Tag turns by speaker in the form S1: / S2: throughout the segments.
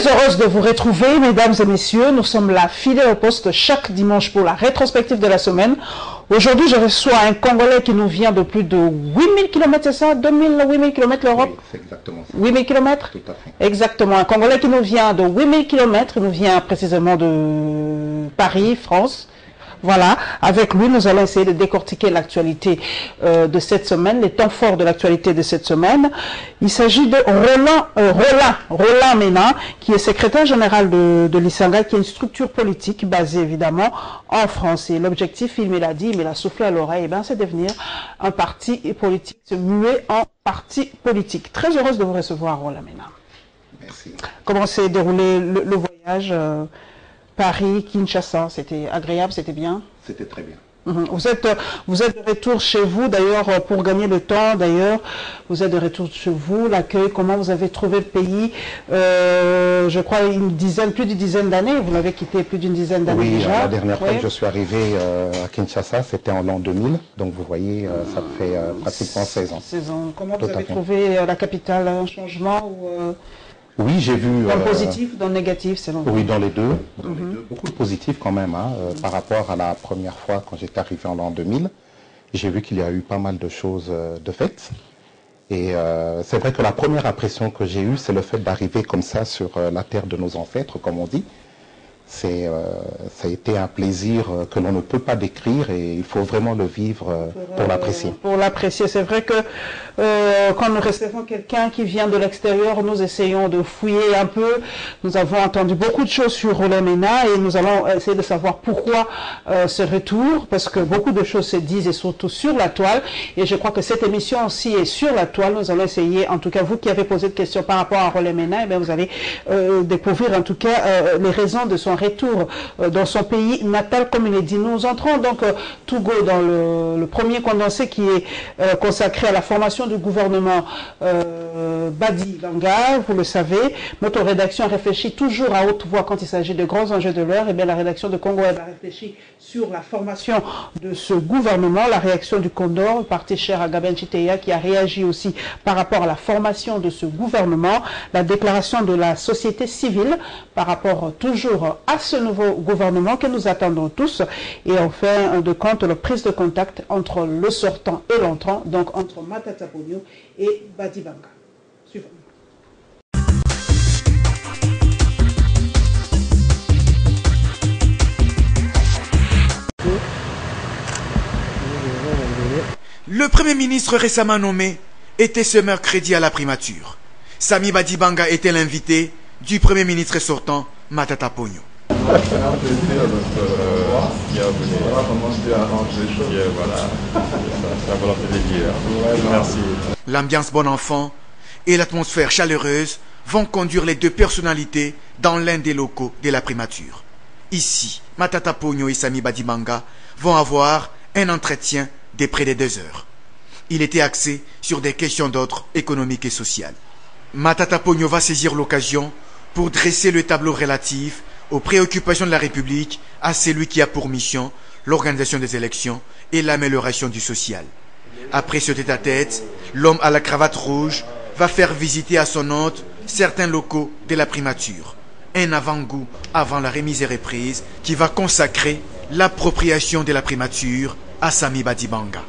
S1: Très heureuse de vous retrouver, mesdames et messieurs. Nous sommes là, fidèles au poste, chaque dimanche pour la rétrospective de la semaine. Aujourd'hui, je reçois un Congolais qui nous vient de plus de 8000 km, c'est ça? 8000 km l'Europe?
S2: Oui, c'est exactement ça.
S1: 8000 km?
S2: Tout à fait.
S1: Exactement. Un Congolais qui nous vient de 8000 km, il nous vient précisément de Paris, France. Voilà, avec lui, nous allons essayer de décortiquer l'actualité de cette semaine, les temps forts de l'actualité de cette semaine. Il s'agit de Roland Mena, qui est secrétaire général de l'Isanga, qui est une structure politique basée évidemment en France. Et l'objectif, il me l'a dit, il me l'a soufflé à l'oreille, c'est de devenir un parti politique, se muer en parti politique. Très heureuse de vous recevoir, Roland Mena.
S2: Merci.
S1: Comment s'est déroulé le voyage Paris, Kinshasa, c'était agréable, c'était bien?
S2: C'était très bien.
S1: Vous êtes de retour chez vous, d'ailleurs, pour gagner le temps, d'ailleurs, vous êtes de retour chez vous, l'accueil, comment vous avez trouvé le pays? Je crois plus d'une dizaine d'années, vous l'avez quitté plus d'une dizaine d'années
S2: Oui,
S1: déjà.
S2: la dernière fois que je suis arrivé à Kinshasa, c'était en l'an 2000, donc vous voyez, ça fait pratiquement 16 ans.
S1: 16 ans. Comment
S2: Tout
S1: vous
S2: à
S1: avez
S2: fait.
S1: trouvé la capitale, un changement ou,
S2: Oui, j'ai vu...
S1: dans le positif, dans le négatif, selon vous?
S2: Oui, dans les deux. Beaucoup de positifs quand même, par rapport à la première fois quand j'étais arrivé en l'an 2000. J'ai vu qu'il y a eu pas mal de choses de faites. Et c'est vrai que la première impression que j'ai eue, c'est le fait d'arriver comme ça sur la terre de nos ancêtres, comme on dit. Ça a été un plaisir que l'on ne peut pas décrire et il faut vraiment le vivre pour l'apprécier.
S1: Pour l'apprécier, c'est vrai que quand nous recevons quelqu'un qui vient de l'extérieur, nous essayons de fouiller un peu. Nous avons entendu beaucoup de choses sur Roland Mena et nous allons essayer de savoir pourquoi ce retour, parce que beaucoup de choses se disent et surtout sur la toile. Et je crois que cette émission aussi est sur la toile. Nous allons essayer, en tout cas vous qui avez posé de questions par rapport à Roland Mena, vous allez découvrir en tout cas les raisons de son retour dans son pays natal, comme il est dit. Nous entrons donc tout go dans le premier condensé qui est consacré à la formation du gouvernement Badi Banga. Vous le savez, notre rédaction réfléchit toujours à haute voix quand il s'agit de grands enjeux de l'heure. Et bien la rédaction de Congo Web a réfléchi sur la formation de ce gouvernement, la réaction du Condor, le parti cher à Gaben Chiteya qui a réagi aussi par rapport à la formation de ce gouvernement, la déclaration de la société civile par rapport toujours à ce nouveau gouvernement que nous attendons tous, et enfin de compte la prise de contact entre le sortant et l'entrant, donc entre Matata Ponyo et Badi Banga. Suivons.
S3: Le Premier ministre récemment nommé était ce mercredi à la primature. Sami Badi Banga était l'invité du Premier ministre sortant Matata Ponyo.
S4: C'est un plaisir Merci.
S3: L'ambiance bon enfant et l'atmosphère chaleureuse vont conduire les deux personnalités dans l'un des locaux de la primature. Ici, Matata Ponyo et Sami Badi Banga vont avoir un entretien de près de 2 heures. Il était axé sur des questions d'ordre économique et social. Matata Ponyo va saisir l'occasion pour dresser le tableau relatif aux préoccupations de la République à celui qui a pour mission l'organisation des élections et l'amélioration du social. Après ce tête-à-tête, l'homme à la cravate rouge va faire visiter à son hôte certains locaux de la primature. Un avant-goût avant la remise et reprise qui va consacrer l'appropriation de la primature à Sami Badi Banga.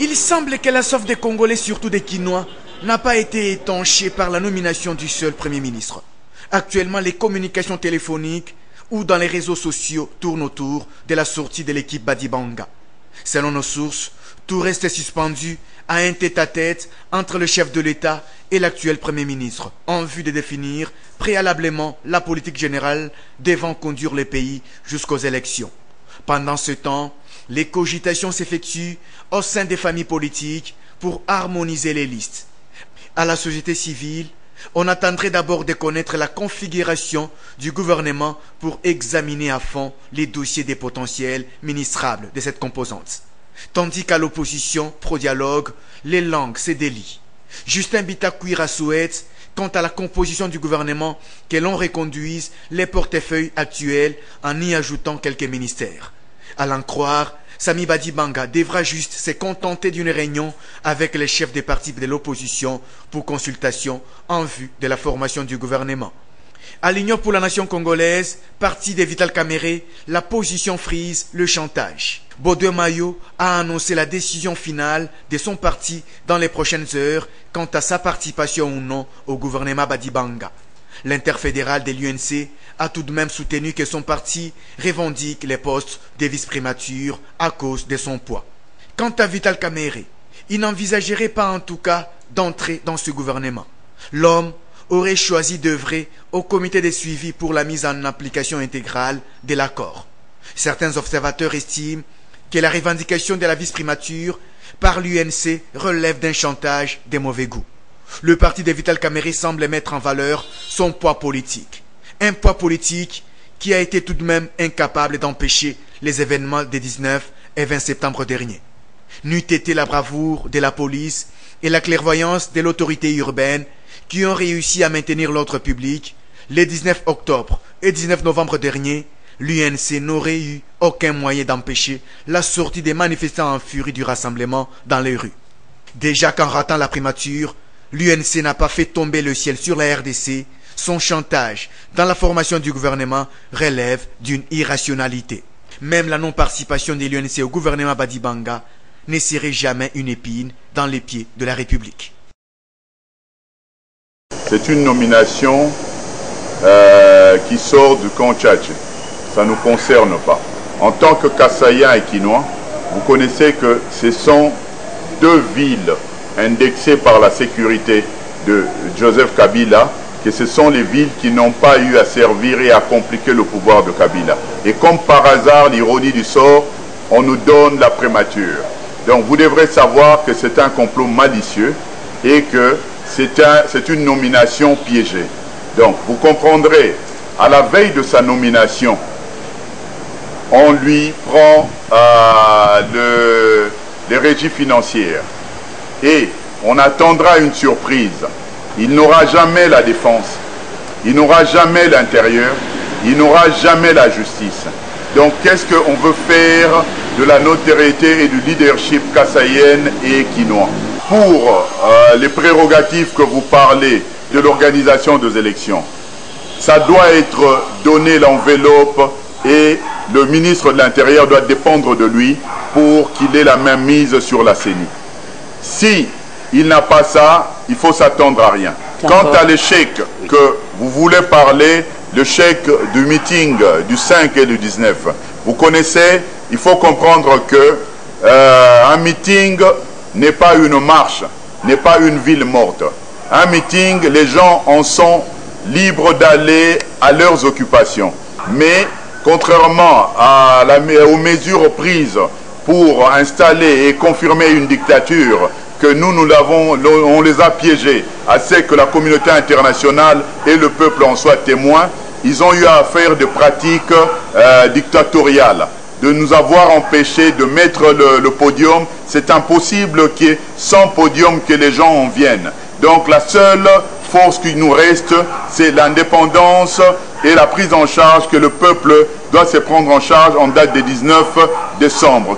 S3: Il semble que la soif des Congolais, surtout des Quinois, n'a pas été étanchée par la nomination du seul Premier ministre. Actuellement, les communications téléphoniques ou dans les réseaux sociaux tournent autour de la sortie de l'équipe Badi Banga. Selon nos sources, tout reste suspendu à un tête-à-tête entre le chef de l'État et l'actuel Premier ministre, en vue de définir préalablement la politique générale devant conduire le pays jusqu'aux élections. Pendant ce temps, les cogitations s'effectuent au sein des familles politiques pour harmoniser les listes. À la société civile, on attendrait d'abord de connaître la configuration du gouvernement pour examiner à fond les dossiers des potentiels ministrables de cette composante. Tandis qu'à l'opposition pro-dialogue, les langues se délient. Justin Bitakwira souhaite, quant à la composition du gouvernement, que l'on reconduise les portefeuilles actuels en y ajoutant quelques ministères. À l'en croire Samy Badibanga devra juste se contenter d'une réunion avec les chefs des partis de l'opposition pour consultation en vue de la formation du gouvernement. À l'Union pour la nation congolaise, parti de Vital Kamerhe, la position frise le chantage. Baudouin Mayo a annoncé la décision finale de son parti dans les prochaines heures quant à sa participation ou non au gouvernement Badibanga. L'interfédéral de l'UNC a tout de même soutenu que son parti revendique les postes de vice-primature à cause de son poids. Quant à Vital Kamerhe, il n'envisagerait pas en tout cas d'entrer dans ce gouvernement. L'homme aurait choisi d'œuvrer au comité de suivi pour la mise en application intégrale de l'accord. Certains observateurs estiment que la revendication de la vice-primature par l'UNC relève d'un chantage de mauvais goût. Le parti de Vital Kamerhe semble mettre en valeur son poids politique. Un poids politique qui a été tout de même incapable d'empêcher les événements des 19 et 20 septembre dernier. N'eût été la bravoure de la police et la clairvoyance de l'autorité urbaine qui ont réussi à maintenir l'ordre public, les 19 octobre et 19 novembre dernier, l'UNC n'aurait eu aucun moyen d'empêcher la sortie des manifestants en furie du rassemblement dans les rues. Déjà qu'en ratant la primature, l'UNC n'a pas fait tomber le ciel sur la RDC, son chantage dans la formation du gouvernement relève d'une irrationalité. Même la non-participation de l'UNC au gouvernement Badibanga ne serait jamais une épine dans les pieds de la République.
S4: C'est une nomination qui sort du camp Tchatché. Ça ne nous concerne pas. En tant que Kassaïen et Kinois, vous connaissez que ce sont deux villes indexées par la sécurité de Joseph Kabila, que ce sont les villes qui n'ont pas eu à servir et à compliquer le pouvoir de Kabila. Et comme par hasard, l'ironie du sort, on nous donne la primature. Donc vous devrez savoir que c'est un complot malicieux et que c'est une nomination piégée. Donc vous comprendrez, à la veille de sa nomination, on lui prend les régies financières et on attendra une surprise. Il n'aura jamais la défense, il n'aura jamais l'intérieur, il n'aura jamais la justice. Donc qu'est-ce qu'on veut faire de la notoriété et du leadership kassaïenne et kinois? Pour les prérogatives que vous parlez de l'organisation des élections, ça doit être donné l'enveloppe et le ministre de l'Intérieur doit dépendre de lui pour qu'il ait la main mise sur la CENI. Si il n'a pas ça, il faut s'attendre à rien. Quant à l'échec que vous voulez parler, le chèque du meeting du 5 et du 19, vous connaissez, il faut comprendre que un meeting n'est pas une marche, n'est pas une ville morte. Un meeting, les gens en sont libres d'aller à leurs occupations. Mais contrairement aux mesures prises pour installer et confirmer une dictature, que on les a piégés, à ce que la communauté internationale et le peuple en soient témoins, ils ont eu à faire des pratiques dictatoriales, de nous avoir empêchés de mettre le podium. C'est impossible que sans podium que les gens en viennent. Donc la seule force qui nous reste, c'est l'indépendance et la prise en charge que le peuple doit se prendre en charge en date du 19 décembre.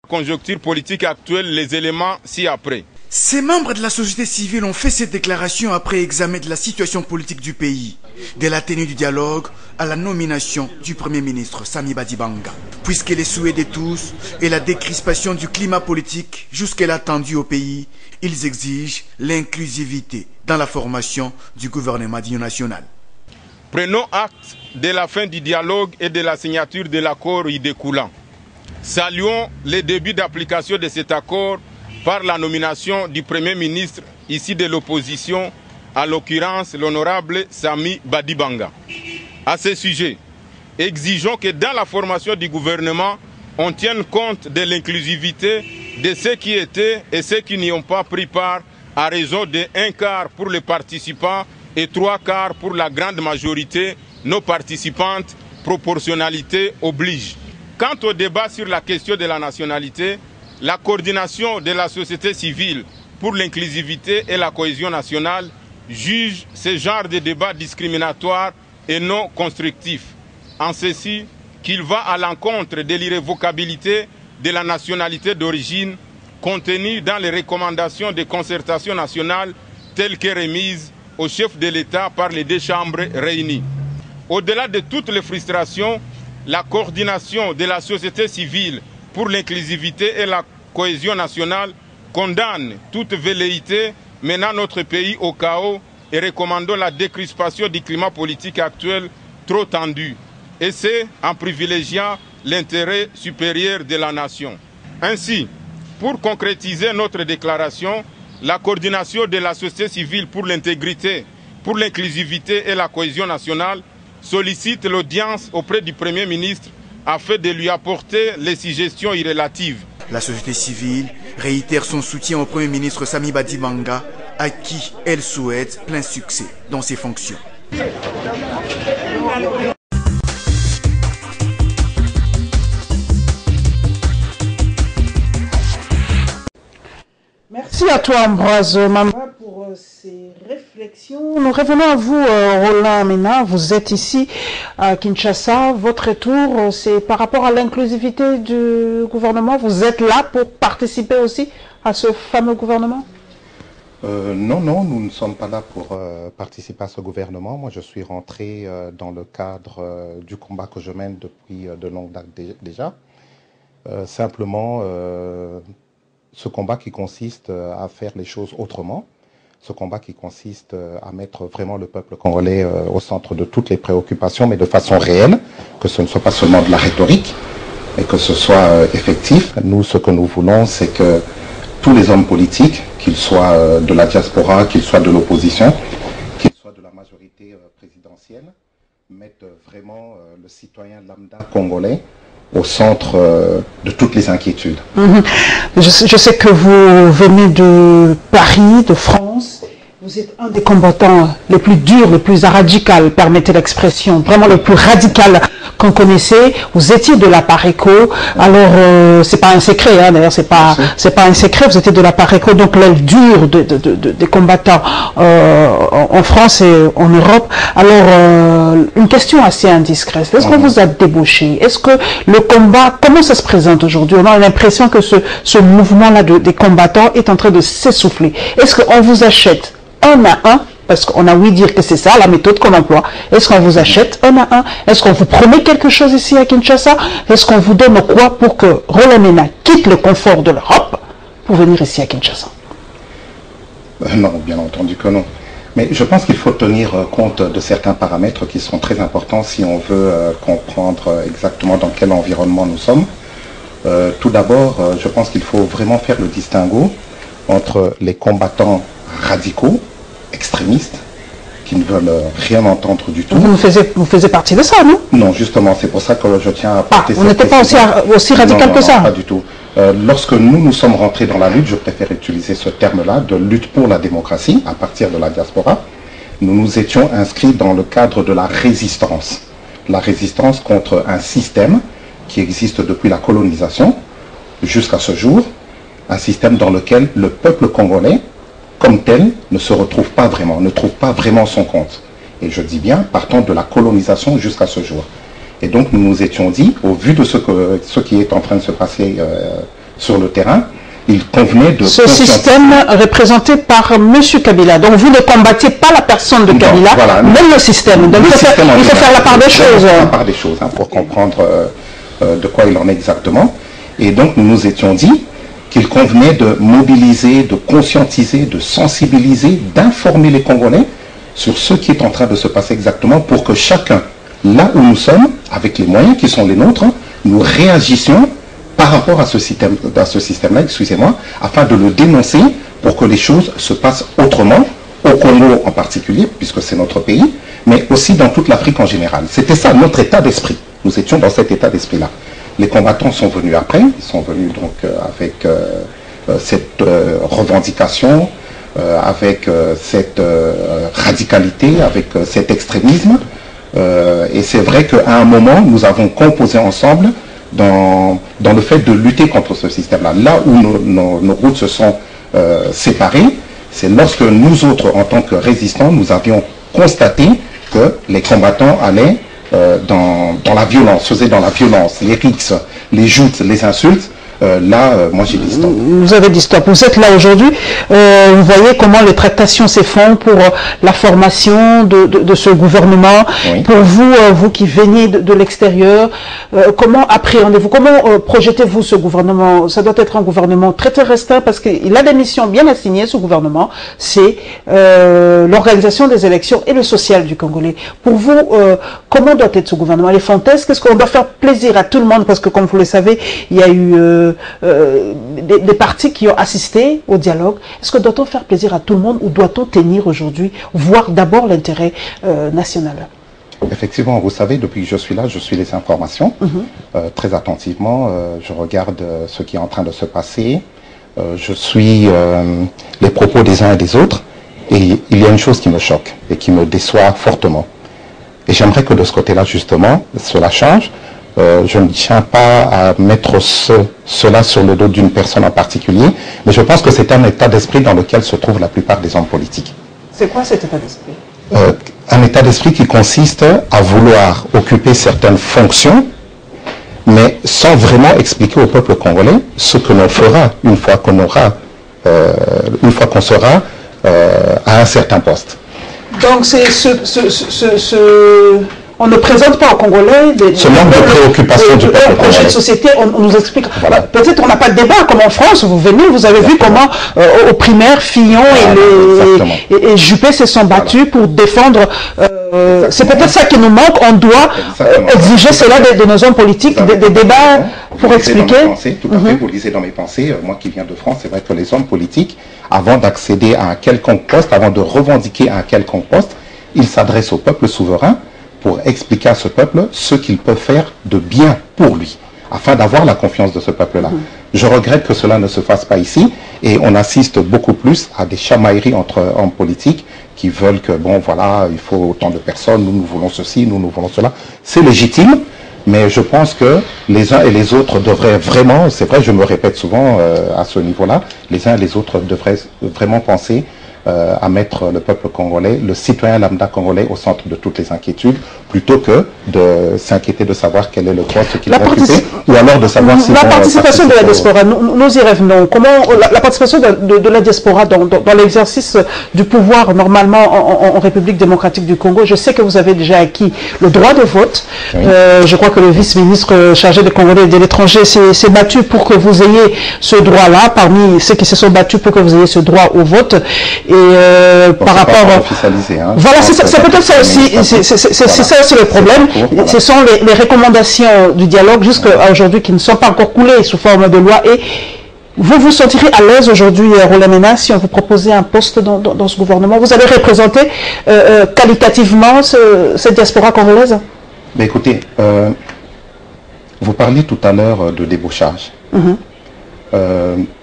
S5: Conjoncture politique actuelle, les éléments ci-après.
S3: Ces membres de la société civile ont fait cette déclaration après examen de la situation politique du pays, de la tenue du dialogue à la nomination du Premier ministre Samy Badibanga. Puisque les souhaits de tous et la décrispation du climat politique jusque-là tendu au pays, ils exigent l'inclusivité dans la formation du gouvernement d'union nationale.
S5: Prenons acte de la fin du dialogue et de la signature de l'accord y découlant. Saluons les débuts d'application de cet accord par la nomination du Premier ministre ici de l'opposition, à l'occurrence l'honorable Samy Badibanga. À ce sujet, exigeons que dans la formation du gouvernement, on tienne compte de l'inclusivité de ceux qui étaient et ceux qui n'y ont pas pris part, à raison de 1 quart pour les participants et 3 quarts pour la grande majorité non participantes. Proportionnalité oblige. Quant au débat sur la question de la nationalité, la coordination de la société civile pour l'inclusivité et la cohésion nationale juge ce genre de débat discriminatoire et non constructif. En ceci, qu'il va à l'encontre de l'irrévocabilité de la nationalité d'origine contenue dans les recommandations de concertation nationale telles que remises au chef de l'État par les deux chambres réunies. Au-delà de toutes les frustrations, la coordination de la société civile pour l'inclusivité et la cohésion nationale condamne toute velléité menant notre pays au chaos et recommandons la décrispation du climat politique actuel trop tendu, et c'est en privilégiant l'intérêt supérieur de la nation. Ainsi, pour concrétiser notre déclaration, la coordination de la société civile pour l'intégrité, pour l'inclusivité et la cohésion nationale sollicite l'audience auprès du Premier ministre afin de lui apporter les suggestions irrélatives.
S3: La société civile réitère son soutien au Premier ministre Sami Badibanga, à qui elle souhaite plein succès dans ses fonctions.
S1: Merci à toi, Ambroise Mamba, pour ces réflexions. Nous revenons à vous, Roland Mena. Vous êtes ici à Kinshasa. Votre retour, c'est par rapport à l'inclusivité du gouvernement. Vous êtes là pour participer aussi à ce fameux gouvernement?
S2: Non, nous ne sommes pas là pour participer à ce gouvernement. Moi, je suis rentré dans le cadre du combat que je mène depuis de longues dates déjà. Simplement, ce combat qui consiste à faire les choses autrement, ce combat qui consiste à mettre vraiment le peuple congolais au centre de toutes les préoccupations, mais de façon réelle, que ce ne soit pas seulement de la rhétorique, mais que ce soit effectif. Nous, ce que nous voulons, c'est que tous les hommes politiques, qu'ils soient de la diaspora, qu'ils soient de l'opposition, qu'ils soient de la majorité présidentielle, mettent vraiment le citoyen lambda congolais au centre de toutes les inquiétudes.
S1: Je sais que vous venez de Paris, de France. Vous êtes un des combattants les plus durs, les plus radicaux, permettez l'expression, vraiment le plus radical qu'on connaissait. Vous étiez de la Pareco. Alors, c'est pas un secret, hein, d'ailleurs, c'est pas un secret. Vous étiez de la Pareco, donc l'aile dure des combattants en France et en Europe. Alors, une question assez indiscrète. Est-ce qu'on vous a débauché? Est-ce que le combat, comment ça se présente aujourd'hui? On a l'impression que ce mouvement-là des combattants est en train de s'essouffler. Est-ce qu'on vous achète un à un, parce qu'on a ouï dire que c'est ça la méthode qu'on emploie? Est-ce qu'on vous achète un à un? Est-ce qu'on vous promet quelque chose ici à Kinshasa? Est-ce qu'on vous donne quoi pour que Roland Mena quitte le confort de l'Europe pour venir ici à Kinshasa?
S2: Non, bien entendu que non. Mais je pense qu'il faut tenir compte de certains paramètres qui sont très importants si on veut comprendre exactement dans quel environnement nous sommes. Tout d'abord, je pense qu'il faut vraiment faire le distinguo entre les combattants radicaux, extrémistes, qui ne veulent rien entendre du tout.
S1: Vous faisiez partie de ça, non?
S2: Non, justement, c'est pour ça que je tiens à apporter
S1: vous n'étiez pas aussi radical que ça?
S2: Non, pas du tout. Lorsque nous sommes rentrés dans la lutte, je préfère utiliser ce terme-là, de lutte pour la démocratie, à partir de la diaspora, nous nous étions inscrits dans le cadre de la résistance. La résistance contre un système qui existe depuis la colonisation jusqu'à ce jour, un système dans lequel le peuple congolais, comme tel, ne se retrouve pas vraiment, ne trouve pas vraiment son compte. Et je dis bien, partant de la colonisation jusqu'à ce jour. Et donc nous nous étions dit, au vu de ce qui est en train de se passer sur le terrain, il convenait de...
S1: Ce système représenté par M. Kabila. Donc vous ne combattez pas la personne de Kabila, voilà, mais le système. Donc il faut faire la part des choses.
S2: La part des choses, hein, pour comprendre de quoi il en est exactement. Et donc nous nous étions dit qu'il convenait de mobiliser, de conscientiser, de sensibiliser, d'informer les Congolais sur ce qui est en train de se passer exactement pour que chacun, là où nous sommes, avec les moyens qui sont les nôtres, nous réagissions par rapport à ce système-là, excusez-moi, afin de le dénoncer pour que les choses se passent autrement, au Congo en particulier, puisque c'est notre pays, mais aussi dans toute l'Afrique en général. C'était ça notre état d'esprit. Nous étions dans cet état d'esprit-là. Les combattants sont venus après, ils sont venus donc avec cette revendication, avec cette radicalité, avec cet extrémisme. Et c'est vrai qu'à un moment, nous avons composé ensemble dans le fait de lutter contre ce système-là. Là où nos routes se sont séparées, c'est lorsque nous autres, en tant que résistants, nous avions constaté que les combattants allaient dans la violence, faisait dans la violence, les rixes, les joutes, les insultes, moi j'ai dit stop.
S1: Vous avez dit stop. Vous êtes là aujourd'hui. Vous voyez comment les tractations se font pour la formation de ce gouvernement.
S2: Oui.
S1: Pour vous, vous qui venez de l'extérieur, comment appréhendez-vous, comment projetez-vous ce gouvernement? Ça doit être un gouvernement très très restreint parce qu'il a des missions bien assignées, ce gouvernement. C'est l'organisation des élections et le social du Congolais. Pour vous, comment doit être ce gouvernement? Il est fantasque. Est-ce qu'on doit faire plaisir à tout le monde? Parce que comme vous le savez, il y a eu des partis qui ont assisté au dialogue. Est-ce que doit-on faire plaisir à tout le monde ou doit-on tenir aujourd'hui, voir d'abord l'intérêt national?
S2: Effectivement, vous savez, depuis que je suis là, je suis les informations très attentivement. Je regarde ce qui est en train de se passer. Je suis les propos des uns et des autres. Et il y a une chose qui me choque et qui me déçoit fortement. Et j'aimerais que de ce côté-là, justement, cela change. Je ne tiens pas à mettre cela sur le dos d'une personne en particulier, mais je pense que c'est un état d'esprit dans lequel se trouvent la plupart des hommes politiques.
S1: C'est quoi cet état d'esprit?
S2: Un état d'esprit qui consiste à vouloir occuper certaines fonctions, mais sans vraiment expliquer au peuple congolais ce que l'on fera une fois qu'on sera à un certain poste.
S1: Donc c'est on ne présente pas aux Congolais
S2: ce manque de préoccupation du peuple
S1: projet de société, on nous explique. Voilà. Peut-être on n'a pas de débat comme en France, vous venez, vous avez vu comment aux primaires, Fillon et Juppé se sont battus pour défendre. C'est peut-être ça qui nous manque, on doit exiger cela de nos hommes politiques, des débats pour expliquer.
S2: Tout à fait, vous lisez dans mes pensées, moi qui viens de France, c'est vrai que les hommes politiques, avant d'accéder à un quelconque poste, avant de revendiquer un quelconque poste, ils s'adressent au peuple souverain pour expliquer à ce peuple ce qu'il peut faire de bien pour lui, afin d'avoir la confiance de ce peuple-là. Je regrette que cela ne se fasse pas ici, et on assiste beaucoup plus à des chamailleries entre hommes politiques qui veulent que, bon, voilà, il faut autant de personnes, nous voulons ceci, nous voulons cela. C'est légitime, mais je pense que les uns et les autres devraient vraiment, c'est vrai, je me répète souvent à ce niveau-là, les uns et les autres devraient vraiment penser à mettre le peuple congolais, le citoyen lambda congolais au centre de toutes les inquiétudes, plutôt que de s'inquiéter de savoir quel est le poste qu'il va occuper, ou alors de savoir si...
S1: La participation de la diaspora, nous y revenons. Comment la participation de la diaspora dans l'exercice du pouvoir, normalement, en République démocratique du Congo, je sais que vous avez déjà acquis le droit de vote. Oui. Je crois que le vice-ministre chargé des Congolais et de l'étranger s'est battu pour que vous ayez ce droit-là, parmi ceux qui se sont battus pour que vous ayez ce droit au vote. Par rapport voilà, c'est peut-être ça aussi, c'est ça aussi le problème. Voilà. Ce sont les recommandations du dialogue jusqu'à aujourd'hui qui ne sont pas encore coulées sous forme de loi. Et vous vous sentirez à l'aise aujourd'hui, Roland Mena, si on vous proposait un poste dans ce gouvernement? Vous allez représenter qualitativement cette diaspora congolaise?
S2: Mais écoutez, vous parliez tout à l'heure de débauchage.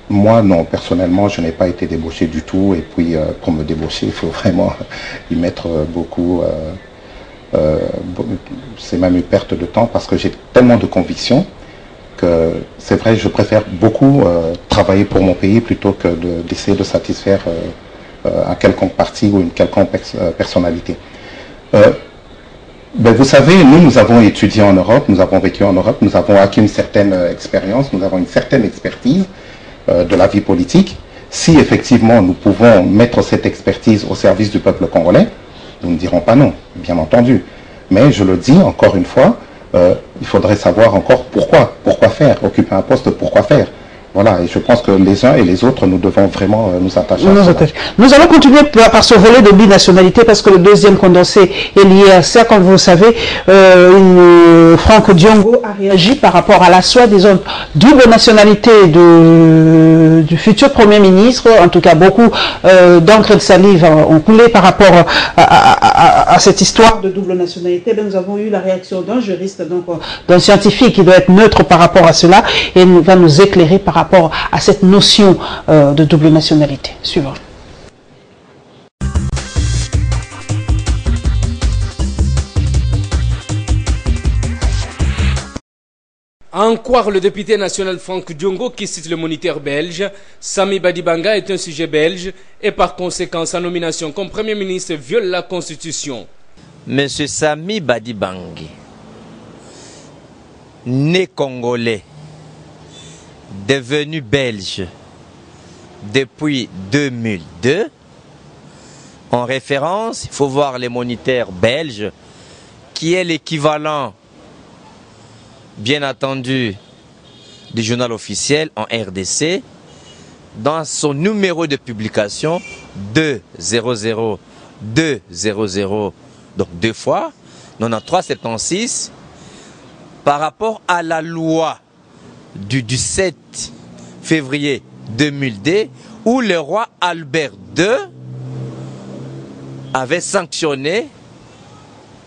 S2: Moi, non, personnellement, je n'ai pas été débauché du tout. Et puis, pour me débaucher, il faut vraiment y mettre beaucoup. C'est même une perte de temps parce que j'ai tellement de convictions que c'est vrai, je préfère beaucoup travailler pour mon pays plutôt que d'essayer de satisfaire un quelconque parti ou une quelconque personnalité. Ben, vous savez, nous avons étudié en Europe, nous avons vécu en Europe, nous avons acquis une certaine expérience, nous avons une certaine expertise de la vie politique. Si effectivement nous pouvons mettre cette expertise au service du peuple congolais, nous ne dirons pas non, bien entendu. Mais je le dis encore une fois, il faudrait savoir encore pourquoi faire, occuper un poste, pourquoi faire. Voilà, et je pense que les uns et les autres, nous devons vraiment nous attacher à cela.
S1: Nous allons continuer par ce volet de binationalité parce que le deuxième condensé est lié à ça. Comme vous le savez, Franck Diongo a réagi par rapport à la soi-disant double nationalité du futur Premier ministre. En tout cas, beaucoup d'encre de salive ont coulé par rapport à cette histoire de double nationalité. Nous avons eu la réaction d'un juriste, donc d'un scientifique qui doit être neutre par rapport à cela et il va nous éclairer par rapport à cette notion de double nationalité. Suivant.
S6: À en croire le député national Franck Diongo qui cite le Moniteur belge, Sami Badibanga est un sujet belge et par conséquent sa nomination comme Premier ministre viole la Constitution.
S7: M. Sami Badibanga, né congolais, devenu belge depuis 2002, en référence, il faut voir les moniteurs belges, qui est l'équivalent, bien entendu, du journal officiel en RDC, dans son numéro de publication 200 200, donc 2 fois, 9376, par rapport à la loi du 7 février 2002, où le roi Albert II avait sanctionné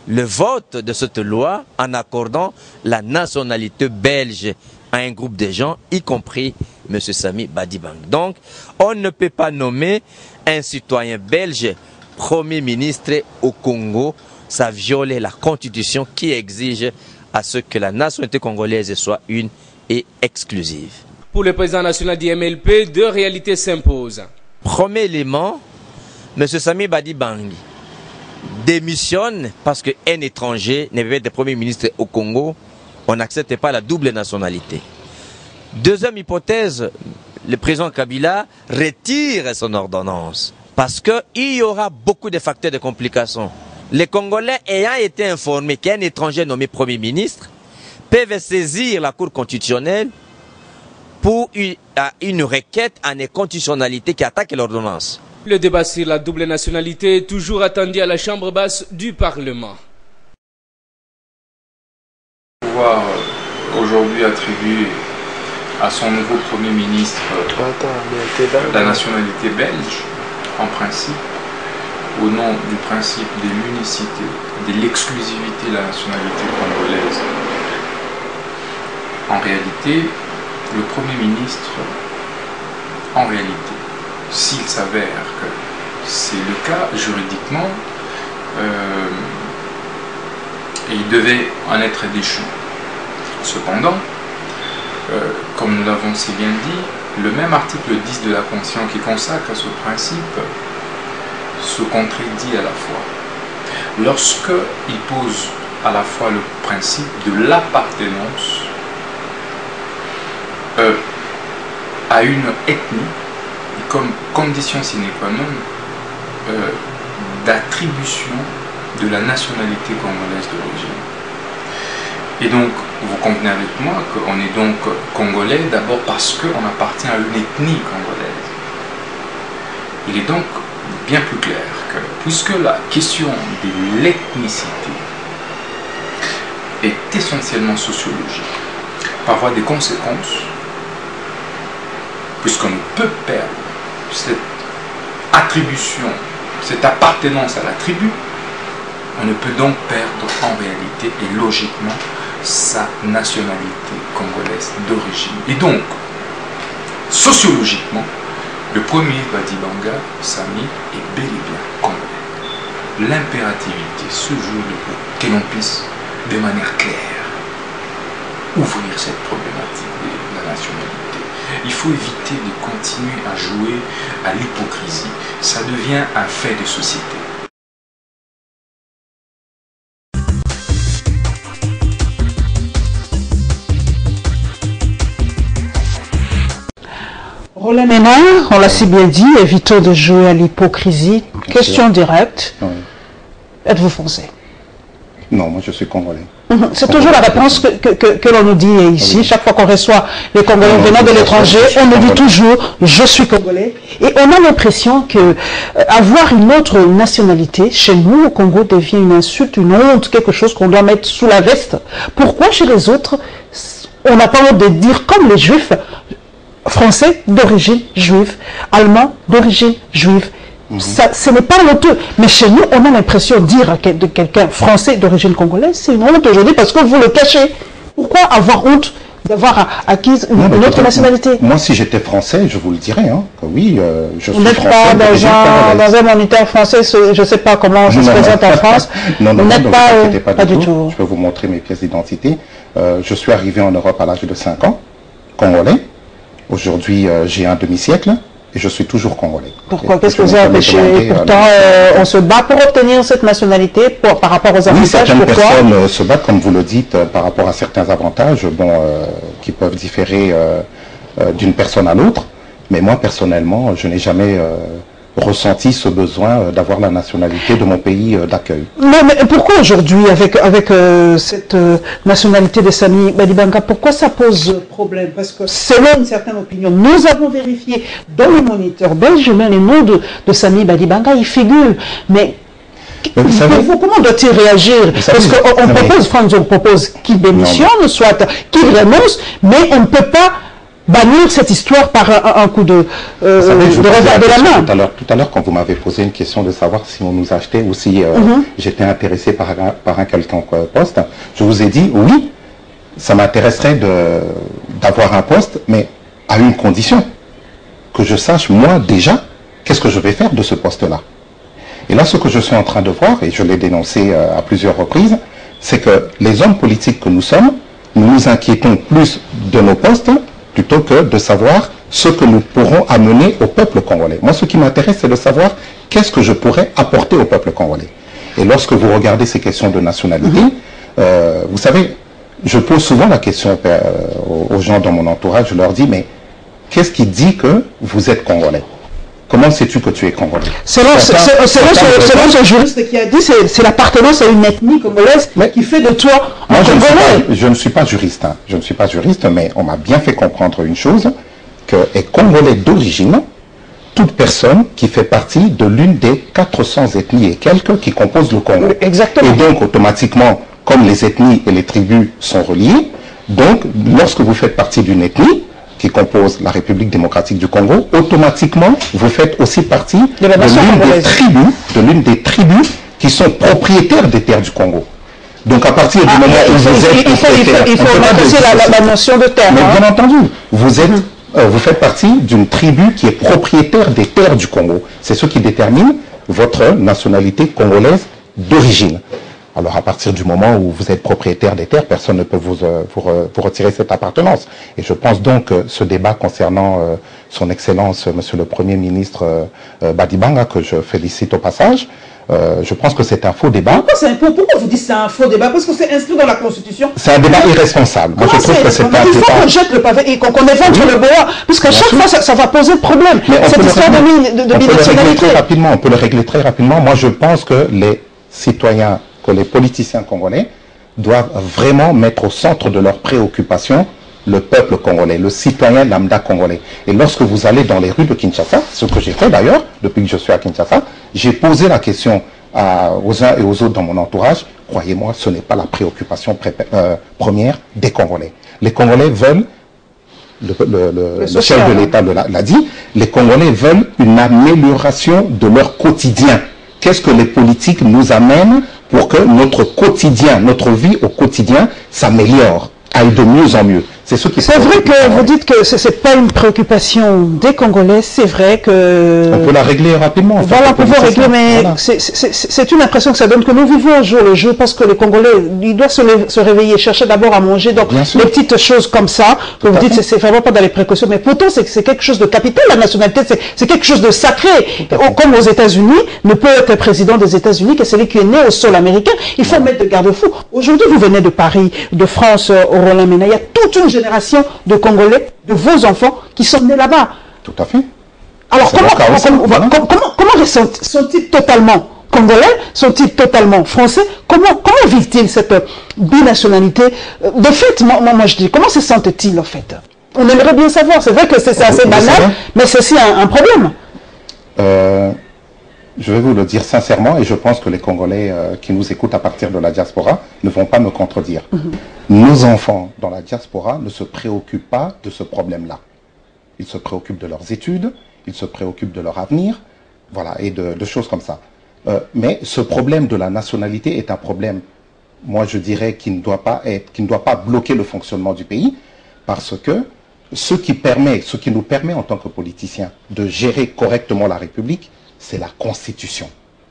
S7: le vote de cette loi en accordant la nationalité belge à un groupe de gens, y compris M. Sami Badibanga. Donc, on ne peut pas nommer un citoyen belge Premier ministre au Congo. Ça viole la constitution qui exige à ce que la nationalité congolaise soit une et exclusive.
S6: Pour le président national du MLP, 2 réalités s'imposent.
S7: Premier élément, M. Sami Badibanga démissionne parce qu'un étranger ne peut être Premier ministre au Congo. On n'accepte pas la double nationalité. Deuxième hypothèse, le président Kabila retire son ordonnance parce qu'il y aura beaucoup de facteurs de complications. Les Congolais ayant été informés qu'un étranger nommé Premier ministre peuvent saisir la Cour constitutionnelle pour une requête en inconstitutionnalité qui attaque l'ordonnance.
S6: Le débat sur la double nationalité est toujours attendu à la Chambre basse du Parlement.
S8: Pouvoir aujourd'hui attribuer à son nouveau Premier ministre la nationalité belge, en principe, au nom du principe de l'unicité, de l'exclusivité de la nationalité congolaise. En réalité, le Premier ministre, en réalité, s'il s'avère que c'est le cas juridiquement, il devait en être déchu. Cependant, comme nous l'avons si bien dit, le même article 10 de la Constitution qui consacre ce principe se contredit à la fois. Lorsqu'il pose à la fois le principe de l'appartenance à une ethnie comme condition sine qua non d'attribution de la nationalité congolaise d'origine. Et donc, vous convenez avec moi qu'on est donc congolais d'abord parce qu'on appartient à une ethnie congolaise. Il est donc bien plus clair que, puisque la question de l'ethnicité est essentiellement sociologique, par voie des conséquences, puisqu'on ne peut perdre cette attribution, cette appartenance à la tribu, on ne peut donc perdre en réalité et logiquement sa nationalité congolaise d'origine. Et donc, sociologiquement, le premier Badibanga, Sami, est bel et bien congolais. L'impérativité se joue que l'on puisse, de manière claire, ouvrir cette problématique de la nationalité. Il faut éviter de continuer à jouer à l'hypocrisie. Ça devient un fait de société.
S1: Roland Ménard, on l'a si bien dit, évitons de jouer à l'hypocrisie. Question directe. Oui. Êtes-vous français?
S2: Non, moi je suis congolais.
S1: C'est toujours la réponse que l'on nous dit ici. Oui. Chaque fois qu'on reçoit les Congolais venant de l'étranger, on nous dit toujours « je suis congolais ». Et on a l'impression que avoir une autre nationalité, chez nous au Congo, devient une insulte, une honte, quelque chose qu'on doit mettre sous la veste. Pourquoi chez les autres, on n'a pas honte de dire comme les Juifs, français d'origine juive, allemand d'origine juive. Ça, ce n'est pas honteux. Mais chez nous, on a l'impression de dire de quelqu'un français d'origine congolaise, c'est une honte aujourd'hui parce que vous le cachez. Pourquoi avoir honte d'avoir acquis une autre nationalité?
S2: Moi, si j'étais français, je vous le dirais. Hein, que oui, je suis
S1: français. Vous n'êtes pas dans un moniteur français, je ne sais pas comment je se présente en France.
S2: Non, vous n'êtes pas du tout. Je peux vous montrer mes pièces d'identité. Je suis arrivé en Europe à l'âge de 5 ans, congolais. Aujourd'hui, j'ai un demi-siècle. et je suis toujours congolais.
S1: Pourquoi? Qu'est-ce que vous avez empêché? Pourtant, on se bat pour obtenir cette nationalité par rapport aux avantages.
S2: Oui, certaines personnes se battent, comme vous le dites, par rapport à certains avantages qui peuvent différer d'une personne à l'autre. Mais moi, personnellement, je n'ai jamais ressenti ce besoin d'avoir la nationalité de mon pays d'accueil.
S1: Mais pourquoi aujourd'hui, avec cette nationalité de Samy Badibanga, pourquoi ça pose problème? Parce que selon une certaine opinion, nous avons vérifié dans le moniteur belge, mais les noms de Samy Badibanga, ils figurent. Mais comment doit-il réagir? Parce qu'on propose qu'il démissionne, soit qu'il renonce, mais on ne peut pas bannir cette histoire par un coup de revers de la main.
S2: Tout à l'heure, quand vous m'avez posé une question de savoir si on nous achetait ou si j'étais intéressé par un quelconque poste, je vous ai dit oui, ça m'intéresserait d'avoir un poste, mais à une condition, que je sache moi déjà qu'est-ce que je vais faire de ce poste-là. Et là, ce que je suis en train de voir, et je l'ai dénoncé à plusieurs reprises, c'est que les hommes politiques que nous sommes, nous nous inquiétons plus de nos postes plutôt que de savoir ce que nous pourrons amener au peuple congolais. Moi, ce qui m'intéresse, c'est de savoir qu'est-ce que je pourrais apporter au peuple congolais. Et lorsque vous regardez ces questions de nationalité, vous savez, je pose souvent la question aux gens dans mon entourage, je leur dis, mais qu'est-ce qui dit que vous êtes congolais? Comment sais-tu que tu es congolais? Selon
S1: ce juriste qui a dit, c'est l'appartenance à une ethnie congolaise qui fait de toi un Congolais.
S2: Je ne suis pas juriste, hein. Je ne suis pas juriste, mais on m'a bien fait comprendre une chose, que est congolais d'origine toute personne qui fait partie de l'une des 400 ethnies et quelques qui composent le Congo.
S1: Exactement.
S2: Et donc, automatiquement, comme les ethnies et les tribus sont reliées, donc, lorsque vous faites partie d'une ethnie qui compose la République démocratique du Congo, automatiquement, vous faites aussi partie de l'une des tribus qui sont propriétaires des terres du Congo. Donc, à partir du moment où vous êtes propriétaire,
S1: il faut mettre aussi la notion de terre.
S2: Mais bien entendu, vous faites partie d'une tribu qui est propriétaire des terres du Congo. C'est ce qui détermine votre nationalité congolaise d'origine. Alors, à partir du moment où vous êtes propriétaire des terres, personne ne peut vous retirer cette appartenance. Et je pense donc que ce débat concernant son Excellence, Monsieur le Premier ministre Badibanga, que je félicite au passage, je pense que c'est un faux débat.
S1: Pourquoi vous dites que c'est un faux débat? Parce que c'est inscrit dans la Constitution.
S2: C'est un débat irresponsable. Moi, je trouve que c'est un débat...
S1: Il faut qu'on jette le pavé et qu'on évente le bois, parce qu'à chaque fois, ça va poser problème. Cette histoire de binationalité.
S2: On peut le régler très rapidement. Moi, je pense que les citoyens, que les politiciens congolais doivent vraiment mettre au centre de leurs préoccupations le peuple congolais, le citoyen lambda congolais. Et lorsque vous allez dans les rues de Kinshasa, ce que j'ai fait d'ailleurs, depuis que je suis à Kinshasa, j'ai posé la question aux uns et aux autres dans mon entourage. Croyez-moi, ce n'est pas la préoccupation première des Congolais. Les Congolais veulent, le chef de l'État l'a dit, les Congolais veulent une amélioration de leur quotidien. Qu'est-ce que les politiques nous amènent pour que notre quotidien, notre vie au quotidien s'améliore, aille de mieux en mieux?
S1: C'est vrai que vous dites que ce n'est pas une préoccupation des Congolais, c'est vrai que...
S2: On peut la régler rapidement.
S1: Voilà, on peut la régler, mais voilà. C'est une impression que ça donne que nous vivons au jour le jour, parce que les Congolais, ils doivent se réveiller, chercher d'abord à manger, donc les petites choses comme ça, que vous dites, c'est vraiment pas dans les précautions, mais pourtant c'est quelque chose de capital, la nationalité, c'est quelque chose de sacré. Comme aux États-Unis, ne peut être président des États-Unis que celui qui est né au sol américain. Il faut mettre de garde-fous. Aujourd'hui, vous venez de Paris, de France, au Roland-Mena, il y a toute une génération de Congolais, de vos enfants, qui sont nés là-bas.
S2: Tout à fait.
S1: Alors comment sont-ils totalement congolais? Sont-ils totalement français? Comment vivent-ils cette binationalité? De fait, moi je dis, comment se sentent-ils en fait? On aimerait bien savoir. C'est vrai que c'est assez banal, mais c'est aussi un problème.
S2: Je vais vous le dire sincèrement, et je pense que les Congolais qui nous écoutent à partir de la diaspora ne vont pas me contredire. Nos enfants dans la diaspora ne se préoccupent pas de ce problème-là. Ils se préoccupent de leurs études, ils se préoccupent de leur avenir, voilà, et de choses comme ça. Mais ce problème de la nationalité est un problème, moi je dirais, qui ne doit pas bloquer le fonctionnement du pays, parce que ce qui nous permet en tant que politiciens de gérer correctement la République, c'est la Constitution.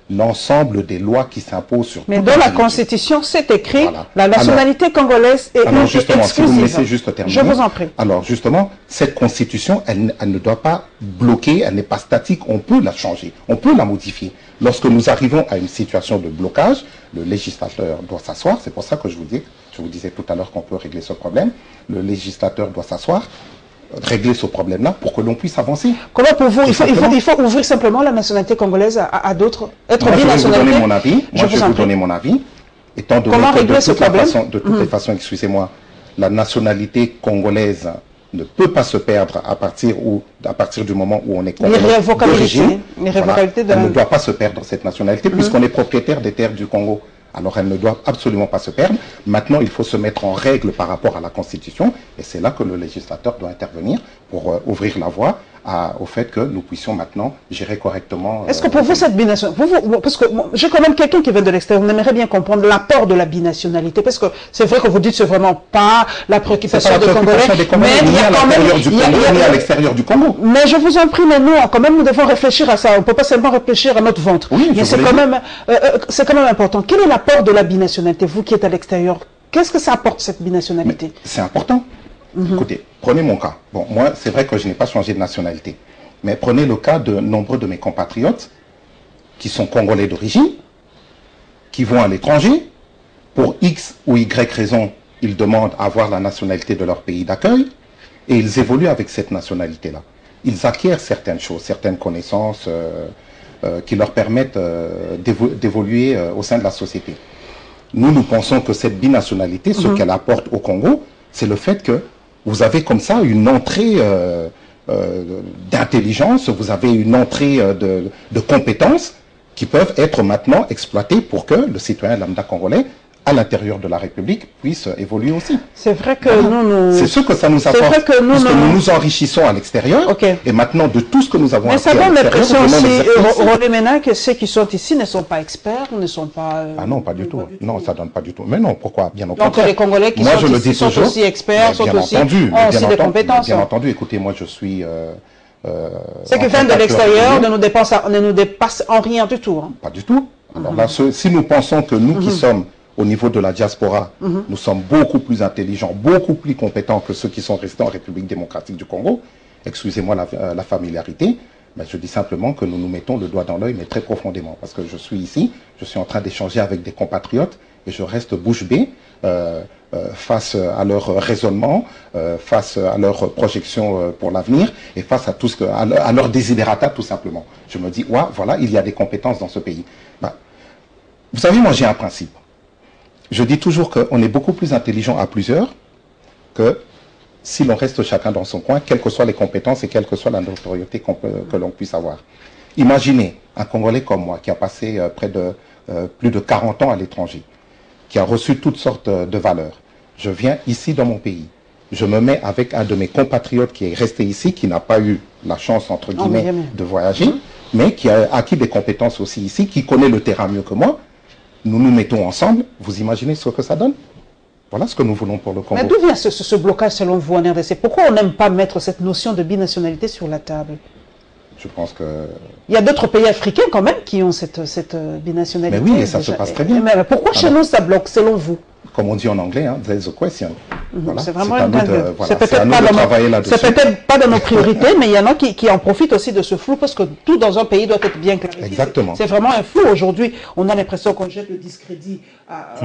S2: l'ensemble des lois qui s'imposent sur
S1: Mais
S2: toute
S1: dans la
S2: région.
S1: Constitution, c'est écrit,
S2: Voilà.
S1: la nationalité congolaise est
S2: Alors justement, si vous me laissez
S1: exclusive.
S2: juste terminer.
S1: Je vous en prie.
S2: Alors justement, cette constitution, elle ne doit pas bloquer, elle n'est pas statique, on peut la changer, on peut la modifier. Lorsque nous arrivons à une situation de blocage, le législateur doit s'asseoir, c'est pour ça que je vous disais tout à l'heure qu'on peut régler ce problème, le législateur doit s'asseoir, régler ce problème-là pour que l'on puisse avancer.
S1: Comment pour vous, il faut ouvrir simplement la nationalité congolaise à d'autres, être
S2: Moi, je vais vous
S1: binationalité.
S2: donner mon avis. Moi, je vais
S1: vous en
S2: vous
S1: prie.
S2: donner mon avis. Étant donné
S1: Comment
S2: que
S1: régler ce problème?
S2: de toutes les façons, excusez-moi, la nationalité congolaise ne peut pas se perdre à partir du moment où on est congolais d'origine.
S1: L'irrévocabilité de
S2: Elle
S1: la...
S2: ne doit pas se perdre, cette nationalité, puisqu'on est propriétaire des terres du Congo. Alors elle ne doit absolument pas se perdre. Maintenant, il faut se mettre en règle par rapport à la Constitution, et c'est là que le législateur doit intervenir pour ouvrir la voie au fait que nous puissions maintenant gérer correctement.
S1: Est-ce que pour vous, cette binationalité, parce que j'ai quand même quelqu'un qui vient de l'extérieur, on aimerait bien comprendre l'apport de la binationalité, parce que c'est vrai que vous dites que c'est vraiment pas la préoccupation des Congolais, mais il y a quand même...
S2: ni à l'extérieur du Congo.
S1: Mais je vous en prie, mais nous, quand même, nous devons réfléchir à ça. On ne peut pas seulement réfléchir à notre ventre.
S2: Oui,
S1: mais c'est quand même important. Quel est l'apport de la binationalité, vous qui êtes à l'extérieur? Qu'est-ce que ça apporte, cette binationalité?
S2: C'est important. Écoutez, prenez mon cas. Bon, moi, c'est vrai que je n'ai pas changé de nationalité. Mais prenez le cas de nombreux de mes compatriotes qui sont congolais d'origine, qui vont à l'étranger. Pour X ou Y raison, ils demandent à avoir la nationalité de leur pays d'accueil et ils évoluent avec cette nationalité-là. Ils acquièrent certaines choses, certaines connaissances qui leur permettent d'évoluer au sein de la société. Nous pensons que cette binationalité, ce qu'elle apporte au Congo, c'est le fait que vous avez comme ça une entrée d'intelligence, vous avez une entrée de compétences qui peuvent être maintenant exploitées pour que le citoyen lambda congolais, à l'intérieur de la République, puisse évoluer aussi.
S1: C'est vrai que nous...
S2: C'est ce que ça nous apporte,
S1: vrai que nous
S2: nous enrichissons à l'extérieur, et maintenant de tout ce que nous avons
S1: mais
S2: appris
S1: ça
S2: à
S1: donne l'impression
S2: l'extérieur...
S1: aussi, René Ménard, que ceux qui sont ici ne sont pas experts, ne sont pas...
S2: Ah non, pas du tout. Non, ça donne pas du tout. Mais non, pourquoi? Bien au
S1: contraire.
S2: contraire.
S1: Donc les Congolais qui sont ici sont aussi experts, ont aussi des compétences.
S2: Bien entendu, écoutez, moi je suis...
S1: Ceux qui viennent de l'extérieur ne nous dépassent en rien du tout. Hein.
S2: Pas du tout. Alors là, si nous pensons que nous qui sommes au niveau de la diaspora, nous sommes beaucoup plus intelligents, beaucoup plus compétents que ceux qui sont restés en République démocratique du Congo, excusez-moi la familiarité, mais je dis simplement que nous nous mettons le doigt dans l'œil, mais très profondément, parce que je suis ici, je suis en train d'échanger avec des compatriotes, et je reste bouche bée face à leur raisonnement, face à leurs projections pour l'avenir, et face à à leur désidérata tout simplement. Je me dis, ouais, voilà, il y a des compétences dans ce pays. Vous savez, moi j'ai un principe. Je dis toujours qu'on est beaucoup plus intelligent à plusieurs que si l'on reste chacun dans son coin, quelles que soient les compétences et quelle que soit la notoriété que l'on puisse avoir. Imaginez un Congolais comme moi qui a passé plus de 40 ans à l'étranger, qui a reçu toutes sortes de valeurs. Je viens ici dans mon pays. Je me mets avec un de mes compatriotes qui est resté ici, qui n'a pas eu la chance, entre guillemets, de voyager, mais qui a acquis des compétences aussi ici, qui connaît le terrain mieux que moi. Nous nous mettons ensemble, vous imaginez ce que ça donne? Voilà ce que nous voulons pour le Congo.
S1: Mais d'où vient ce blocage selon vous en RDC? Pourquoi on n'aime pas mettre cette notion de binationalité sur la table?
S2: Je pense que...
S1: Il y a d'autres pays africains quand même qui ont cette binationalité.
S2: Mais oui, et ça se passe très bien.
S1: Mais pourquoi chez nous ça bloque selon vous?
S2: Comme on dit en anglais, hein, there's a question. Voilà.
S1: C'est vraiment une
S2: c'est
S1: peut-être pas dans nos priorités, mais il y en a qui en profitent aussi de ce flou, parce que tout dans un pays doit être bien clarifié.
S2: Exactement.
S1: C'est vraiment un flou aujourd'hui. On a l'impression qu'on jette le discrédit à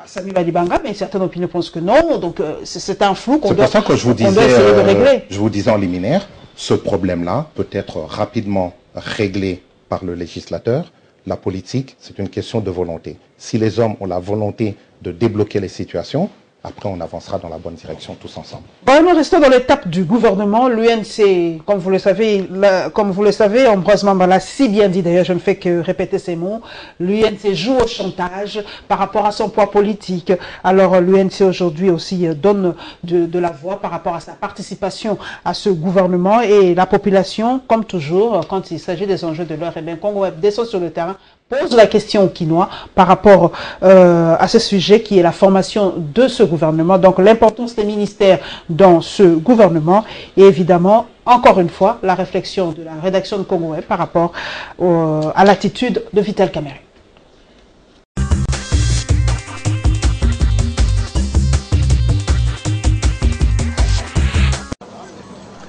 S1: Samy Badibanga, mais certaines opinions pensent que non. Donc c'est un flou qu'on doit essayer de régler.
S2: Je vous disais en liminaire, ce problème-là peut être rapidement réglé par le législateur. La politique, c'est une question de volonté. Si les hommes ont la volonté de débloquer les situations, après on avancera dans la bonne direction tous ensemble.
S1: Bon, nous restons dans l'étape du gouvernement. L'UNC, comme vous le savez, Ambroise Mamba l'a si bien dit, d'ailleurs je ne fais que répéter ces mots, l'UNC joue au chantage par rapport à son poids politique. Alors l'UNC aujourd'hui aussi donne de la voix par rapport à sa participation à ce gouvernement, et la population, comme toujours, quand il s'agit des enjeux de l'heure, eh bien, Congo Web descend sur le terrain, pose la question aux Kinois par rapport à ce sujet qui est la formation de ce gouvernement, donc l'importance des ministères dans ce gouvernement, et évidemment encore une fois la réflexion de la rédaction de Congo Web par rapport à l'attitude de Vital Kamerhe.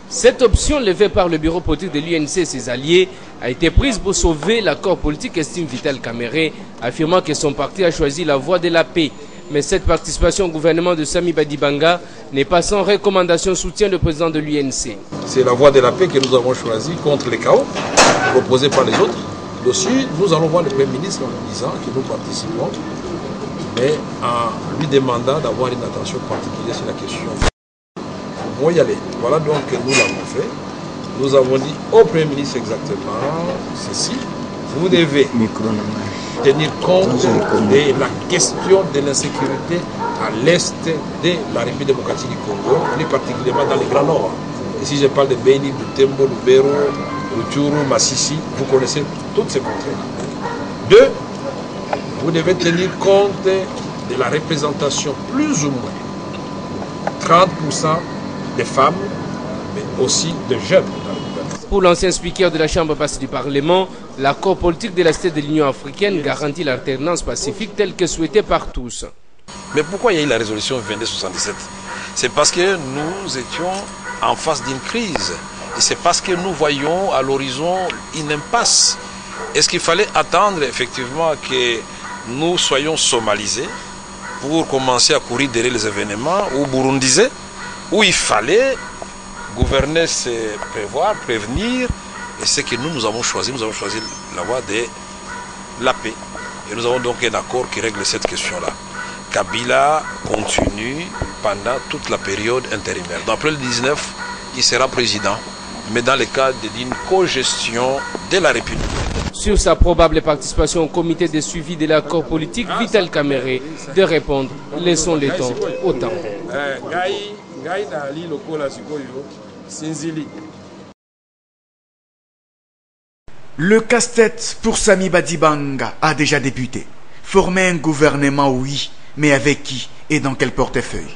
S6: Cette option levée par le bureau politique de l'UNC et ses alliés a été prise pour sauver l'accord politique, estime Vital Kamerhe, affirmant que son parti a choisi la voie de la paix. Mais cette participation au gouvernement de Samy Badibanga n'est pas sans recommandation soutien du président de l'UNC.
S9: C'est la voie de la paix que nous avons choisie contre les chaos proposés par les autres. Aussi, nous allons voir le Premier ministre en lui disant que nous participons, mais en lui demandant d'avoir une attention particulière sur la question. Nous pouvons y aller. Voilà donc que nous l'avons fait. Nous avons dit au Premier ministre exactement ceci. Vous devez tenir compte de la question de l'insécurité à l'est de la République démocratique du Congo, plus particulièrement dans le Grand Nord. Et si je parle de Beni, Butembo, Lubero, Rutshuru, Masisi, vous connaissez toutes ces contrées. Deux, vous devez tenir compte de la représentation plus ou moins 30% des femmes, mais aussi de jeunes.
S6: Pour l'ancien speaker de la Chambre basse du Parlement, l'accord politique de la cité de l'Union africaine garantit l'alternance pacifique telle que souhaitée par tous.
S9: Mais pourquoi il y a eu la résolution 2277? C'est parce que nous étions en face d'une crise. Et c'est parce que nous voyons à l'horizon une impasse. Est-ce qu'il fallait attendre effectivement que nous soyons somalisés pour commencer à courir derrière les événements, ou burundisés, où il fallait gouverner, c'est prévoir, prévenir, et c'est que nous avons choisi la voie de la paix. Et nous avons donc un accord qui règle cette question-là. Kabila continue pendant toute la période intérimaire. Donc après le 19, il sera président, mais dans le cadre d'une co-gestion de la République.
S6: Sur sa probable participation au comité de suivi de l'accord politique, Vital Kamerhe de répondre, laissons le temps au temps.
S3: Le casse-tête pour Samy Badibanga a déjà débuté. Former un gouvernement, oui, mais avec qui et dans quel portefeuille?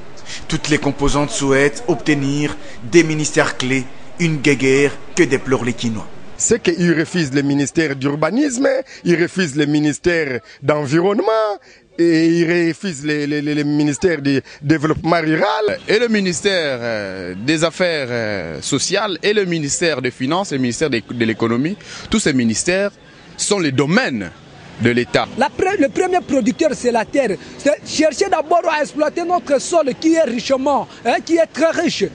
S3: Toutes les composantes souhaitent obtenir des ministères clés, une guéguerre que déplorent les Quinois.
S10: C'est qu'ils refusent le ministère d'urbanisme, ils refusent le ministère d'environnement, et ils refusent les ministères du développement rural.
S11: Et le ministère des Affaires sociales, et le ministère des Finances, et le ministère de l'économie, tous ces ministères sont les domaines de l'État.
S12: Le premier producteur, c'est la terre. Chercher d'abord à exploiter notre sol qui est richement, qui est très riche.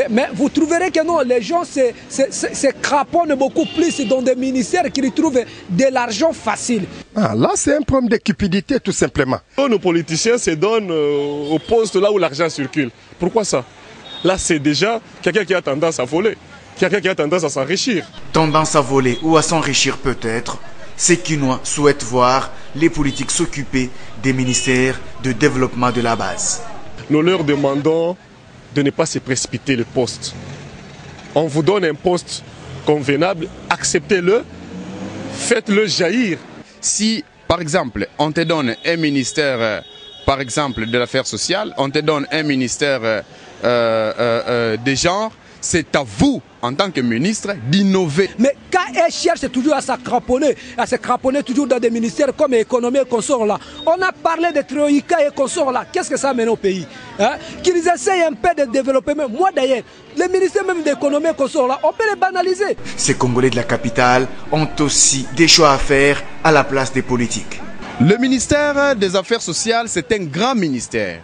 S12: Mais vous trouverez que non, les gens se craponnent beaucoup plus dans des ministères qui trouvent de l'argent facile.
S10: Là, c'est un problème de cupidité, tout simplement.
S13: Nos politiciens se donnent au poste là où l'argent circule. Pourquoi ça? Là, c'est déjà quelqu'un qui a tendance à voler, quelqu'un qui a tendance à s'enrichir.
S3: Tendance à voler ou à s'enrichir peut-être, ces Quinois souhaitent voir les politiques s'occuper des ministères de développement de la base.
S13: Nous leur demandons de ne pas se précipiter le poste. On vous donne un poste convenable, acceptez-le, faites-le jaillir.
S11: Si, par exemple, on te donne un ministère, par exemple, de l'affaire sociale, on te donne un ministère des genres, c'est à vous, en tant que ministre, d'innover.
S12: Mais quand elle cherche toujours à se cramponner toujours dans des ministères comme économie et consorts là, on a parlé de Troïka et consorts là, qu'est-ce que ça amène au pays? Qu'ils essayent un peu de développement. Moi d'ailleurs, les ministères même d'économie et consorts là, on peut les banaliser.
S3: Ces Congolais de la capitale ont aussi des choix à faire à la place des politiques.
S11: Le ministère des Affaires sociales, c'est un grand ministère.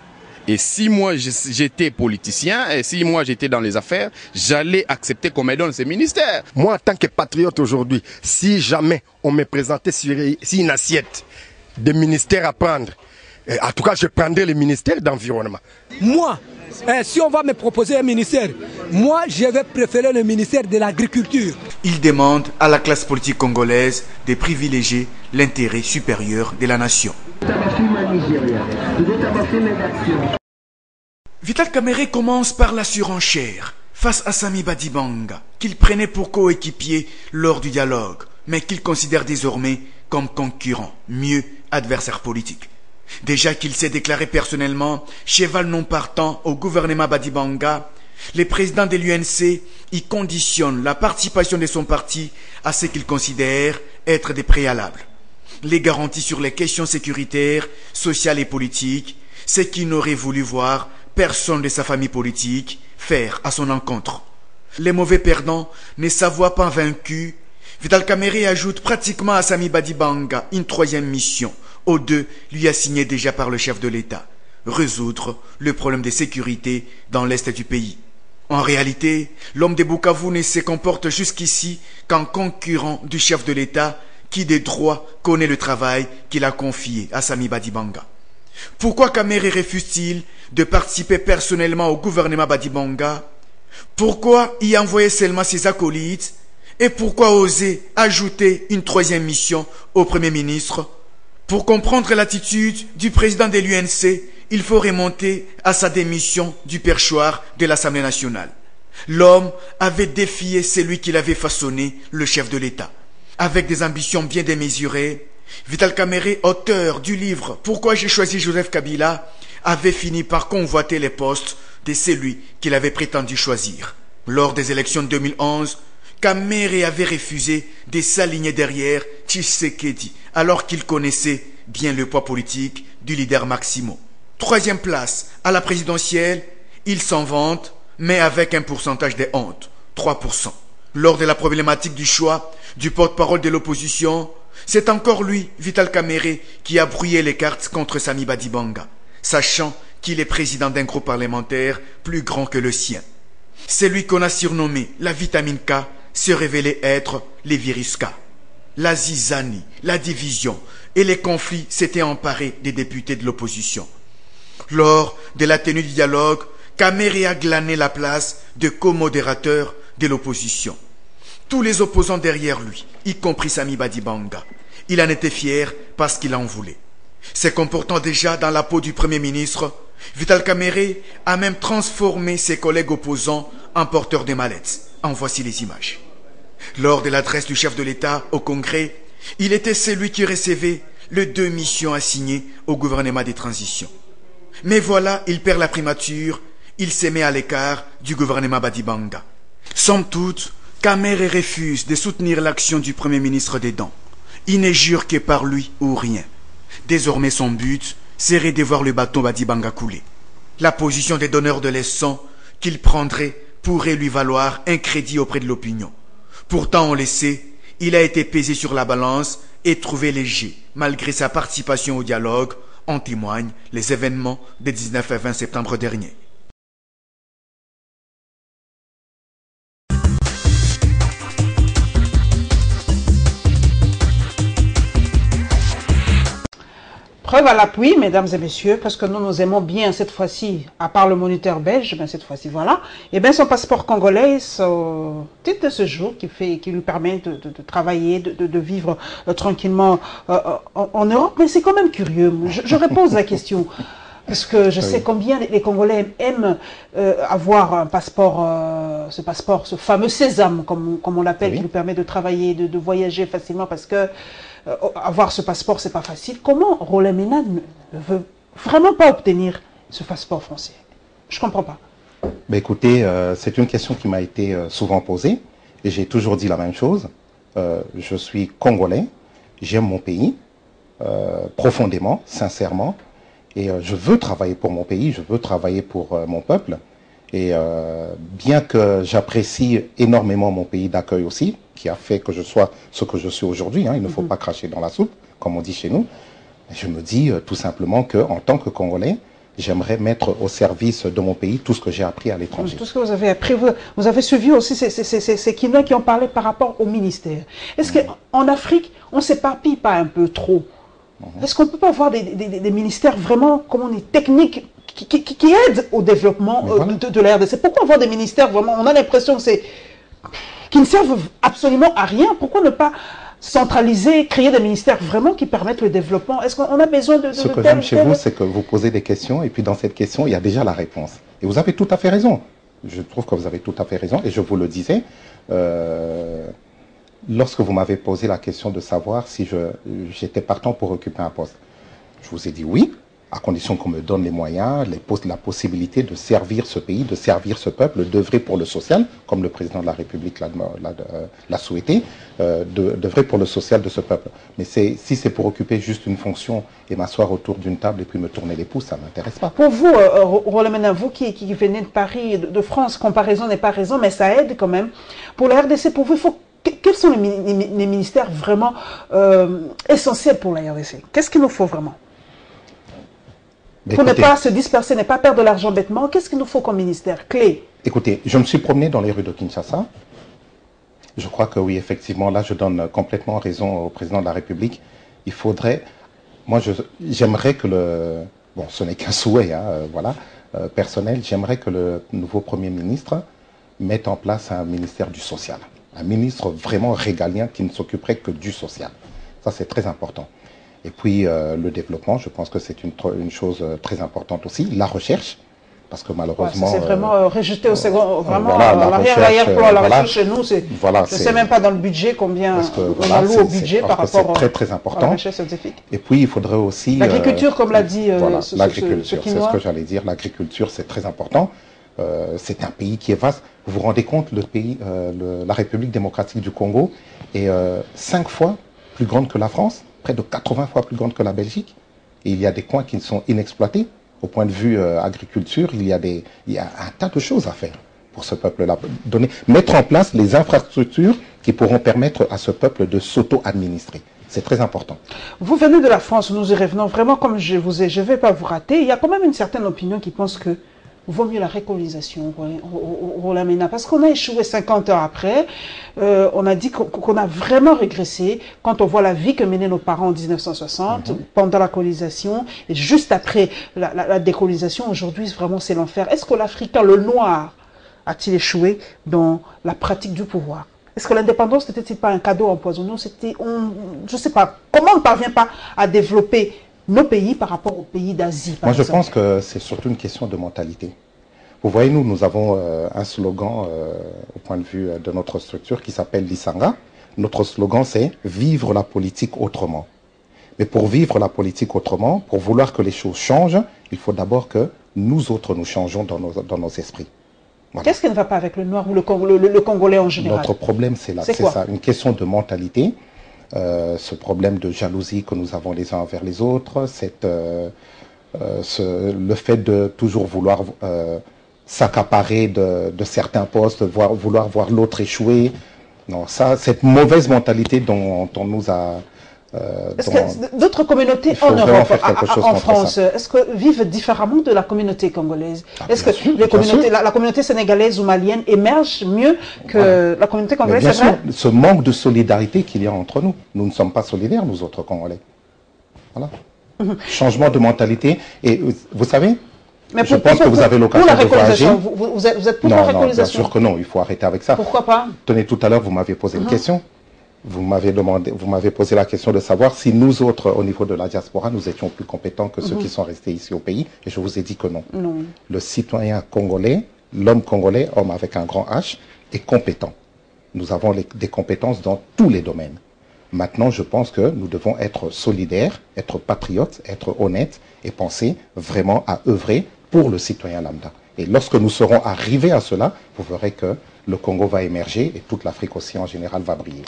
S11: Et si moi j'étais politicien, et si moi j'étais dans les affaires, j'allais accepter qu'on me donne ces ministères.
S10: Moi, en tant que patriote aujourd'hui, si jamais on me présentait sur une assiette de ministères à prendre, en tout cas, je prendrais le ministère d'environnement.
S12: Moi, si on va me proposer un ministère, moi je vais préférer le ministère de l'agriculture.
S3: Il demande à la classe politique congolaise de privilégier l'intérêt supérieur de la nation. Vital Kamerhe commence par la surenchère face à Samy Badibanga, qu'il prenait pour coéquipier lors du dialogue, mais qu'il considère désormais comme concurrent, mieux adversaire politique. Déjà qu'il s'est déclaré personnellement cheval non partant au gouvernement Badibanga, Le président de l'UNC y conditionne la participation de son parti à ce qu'il considère être des préalables. Les garanties sur les questions sécuritaires, sociales et politiques, ce qu'il n'aurait voulu voir personne de sa famille politique faire à son encontre. Les mauvais perdants ne s'avouent pas vaincus. Vital Kamerhe ajoute pratiquement à Sami Badibanga une troisième mission, aux deux lui assignée déjà par le chef de l'État: résoudre le problème de sécurité dans l'est du pays. En réalité, l'homme de Bukavu ne se comporte jusqu'ici qu'en concurrent du chef de l'État qui de droit connaît le travail qu'il a confié à Sami Badibanga. Pourquoi Kamerhe refuse-t-il de participer personnellement au gouvernement Badibanga? Pourquoi y envoyer seulement ses acolytes? Et pourquoi oser ajouter une troisième mission au Premier ministre? Pour comprendre l'attitude du président de l'UNC, il faut remonter à sa démission du perchoir de l'Assemblée nationale. L'homme avait défié celui qu'il avait façonné, le chef de l'État. Avec des ambitions bien démesurées, Vital Kamerhe, auteur du livre « Pourquoi j'ai choisi Joseph Kabila », avait fini par convoiter les postes de celui qu'il avait prétendu choisir. Lors des élections de 2011, Kamerhe avait refusé de s'aligner derrière Tshisekedi, alors qu'il connaissait bien le poids politique du leader Maximo. Troisième place à la présidentielle, il s'en vante, mais avec un pourcentage de honte, 3%. Lors de la problématique du choix du porte-parole de l'opposition, c'est encore lui, Vital Kamerhe, qui a brouillé les cartes contre Sami Badibanga, sachant qu'il est président d'un groupe parlementaire plus grand que le sien. Celui qu'on a surnommé la vitamine K se révélait être les virus K. La zizanie, la division et les conflits s'étaient emparés des députés de l'opposition. Lors de la tenue du dialogue, Kamerhe a glané la place de co-modérateur de l'opposition. Tous les opposants derrière lui, y compris Sami Badibanga. Il en était fier parce qu'il en voulait. Se comportant déjà dans la peau du Premier ministre, Vital Kamerhe a même transformé ses collègues opposants en porteurs de mallettes. En voici les images. Lors de l'adresse du chef de l'État au Congrès, il était celui qui recevait les 2 missions assignées au gouvernement des transitions. Mais voilà, il perd la primature, il se met à l'écart du gouvernement Badibanga. Somme toute, Kamerhe refuse de soutenir l'action du Premier ministre dedans. Il ne jure que par lui ou rien. Désormais, son but serait de voir le bateau Badibanga couler. La position des donneurs de leçons qu'il prendrait pourrait lui valoir un crédit auprès de l'opinion. Pourtant, on le sait, il a été pesé sur la balance et trouvé léger, malgré sa participation au dialogue, en témoignent les événements des 19 et 20 septembre dernier.
S1: Preuve à l'appui, mesdames et messieurs, parce que nous aimons bien cette fois-ci, à part le moniteur belge, ben cette fois-ci, voilà, et bien son passeport congolais, son titre de séjour qui lui permet de travailler, de vivre tranquillement en Europe. Mais c'est quand même curieux. Je repose la question, parce que je sais combien les Congolais aiment avoir un passeport, ce fameux sésame, comme on l'appelle, qui lui permet de travailler, de voyager facilement, parce que avoir ce passeport, c'est pas facile. Comment Roland Mena ne veut vraiment pas obtenir ce passeport français? Je comprends pas.
S2: Ben écoutez, c'est une question qui m'a été souvent posée et j'ai toujours dit la même chose. Je suis congolais, j'aime mon pays profondément, sincèrement, et je veux travailler pour mon pays, je veux travailler pour mon peuple. Et bien que j'apprécie énormément mon pays d'accueil aussi, qui a fait que je sois ce que je suis aujourd'hui, hein, il ne faut pas cracher dans la soupe, comme on dit chez nous, je me dis tout simplement qu'en tant que Congolais, j'aimerais mettre au service de mon pays tout ce que j'ai appris à l'étranger.
S1: Tout ce que vous avez appris, vous avez suivi aussi ces Kinois qui ont parlé par rapport au ministère. Est-ce qu'en Afrique, on ne s'éparpille pas un peu trop? Est-ce qu'on ne peut pas avoir des ministères vraiment, comme on dit, techniques, qui aident au développement de la RDC? Pourquoi avoir des ministères vraiment, on a l'impression que c'est qui ne servent absolument à rien? Pourquoi ne pas centraliser, créer des ministères vraiment qui permettent le développement? Est-ce qu'on a besoin de
S2: Ce que j'aime chez vous, c'est que vous posez des questions et puis dans cette question, il y a déjà la réponse. Et vous avez tout à fait raison. Je trouve que vous avez tout à fait raison. Et je vous le disais, lorsque vous m'avez posé la question de savoir si j'étais partant pour occuper un poste, je vous ai dit oui. à condition qu'on me donne les moyens, la possibilité de servir ce pays, de servir ce peuple, d'œuvrer pour le social, comme le président de la République l'a souhaité, d'œuvrer pour le social de ce peuple. Mais si c'est pour occuper juste une fonction et m'asseoir autour d'une table et puis me tourner les pouces, ça ne m'intéresse pas.
S1: Pour vous, Roland Mena, vous qui venez de Paris, de France, comparaison n'est pas raison, mais ça aide quand même. Pour la RDC, pour vous, quels sont les ministères vraiment essentiels pour la RDC? Qu'est-ce qu'il nous faut vraiment? Pour ne pas se disperser, ne pas perdre de l'argent bêtement, qu'est-ce qu'il nous faut comme ministère clé? Écoutez,
S2: je me suis promené dans les rues de Kinshasa. Je crois que oui, effectivement, là, je donne complètement raison au président de la République. Il faudrait... Moi, j'aimerais que le... Bon, ce n'est qu'un souhait, hein, voilà, personnel. J'aimerais que le nouveau Premier ministre mette en place un ministère du social. Un ministre vraiment régalien qui ne s'occuperait que du social. Ça, c'est très important. Et puis le développement, je pense que c'est une chose très importante aussi. La recherche, parce que malheureusement...
S1: c'est vraiment rejeté au second, vraiment voilà, l'arrière-plan. La recherche chez nous, je ne sais même pas dans le budget combien on alloue au budget par rapport
S2: à la
S1: recherche scientifique.
S2: Et puis il faudrait aussi...
S1: L'agriculture, comme l'a dit
S2: l'agriculture, c'est ce que j'allais dire. L'agriculture, c'est très important. C'est un pays qui est vaste. Vous vous rendez compte, la République démocratique du Congo est 5 fois plus grande que la France, près de 80 fois plus grande que la Belgique. Et il y a des coins qui sont inexploités. Au point de vue agriculture, il y a un tas de choses à faire pour ce peuple-là. Mettre en place les infrastructures qui pourront permettre à ce peuple de s'auto-administrer. C'est très important.
S1: Vous venez de la France, nous y revenons. Vraiment, comme je ne vais pas vous rater, il y a quand même une certaine opinion qui pense que vaut mieux la récolonisation, Roland Mena, parce qu'on a échoué 50 ans après. On a dit qu'on a vraiment régressé quand on voit la vie que menaient nos parents en 1960, pendant la colonisation, et juste après la décolonisation. Aujourd'hui, vraiment, c'est l'enfer. Est-ce que l'Africain, le noir, a-t-il échoué dans la pratique du pouvoir? Est-ce que l'indépendance n'était-il pas un cadeau empoisonné? Je ne sais pas. Comment on ne parvient pas à développer nos pays par rapport aux pays d'Asie?
S2: Moi, je pense que c'est surtout une question de mentalité. Vous voyez, nous avons un slogan au point de vue de notre structure qui s'appelle l'Isanga. Notre slogan, c'est « Vivre la politique autrement ». Mais pour vivre la politique autrement, pour vouloir que les choses changent, il faut d'abord que nous autres, nous changeons dans nos esprits.
S1: Voilà. Qu'est-ce qui ne va pas avec le noir ou le Congolais en général?
S2: Notre problème, c'est ça, une question de mentalité. Ce problème de jalousie que nous avons les uns envers les autres, le fait de toujours vouloir s'accaparer de certains postes, vouloir voir l'autre échouer. Non, cette mauvaise mentalité dont on nous a...
S1: Est-ce que d'autres communautés en Europe, en France, est-ce que vivent différemment de la communauté congolaise? Est-ce que la communauté sénégalaise ou malienne émerge mieux que la communauté congolaise?
S2: Bien sûr, ce manque de solidarité qu'il y a entre nous. Nous ne sommes pas solidaires, nous autres Congolais. Voilà. Changement de mentalité. Et vous savez, je pense que vous avez l'occasion de voyager.
S1: Vous êtes pour la récolonisation?
S2: Non, bien sûr que non, il faut arrêter avec ça.
S1: Pourquoi pas?
S2: Tenez, tout à l'heure, vous m'avez posé une question. Vous m'avez posé la question de savoir si nous autres, au niveau de la diaspora, nous étions plus compétents que ceux qui sont restés ici au pays. Et je vous ai dit que non. Le citoyen congolais, l'homme congolais, homme avec un grand H, est compétent. Nous avons des compétences dans tous les domaines. Maintenant, je pense que nous devons être solidaires, être patriotes, être honnêtes et penser vraiment à œuvrer pour le citoyen lambda. Et lorsque nous serons arrivés à cela, vous verrez que le Congo va émerger et toute l'Afrique aussi en général va briller.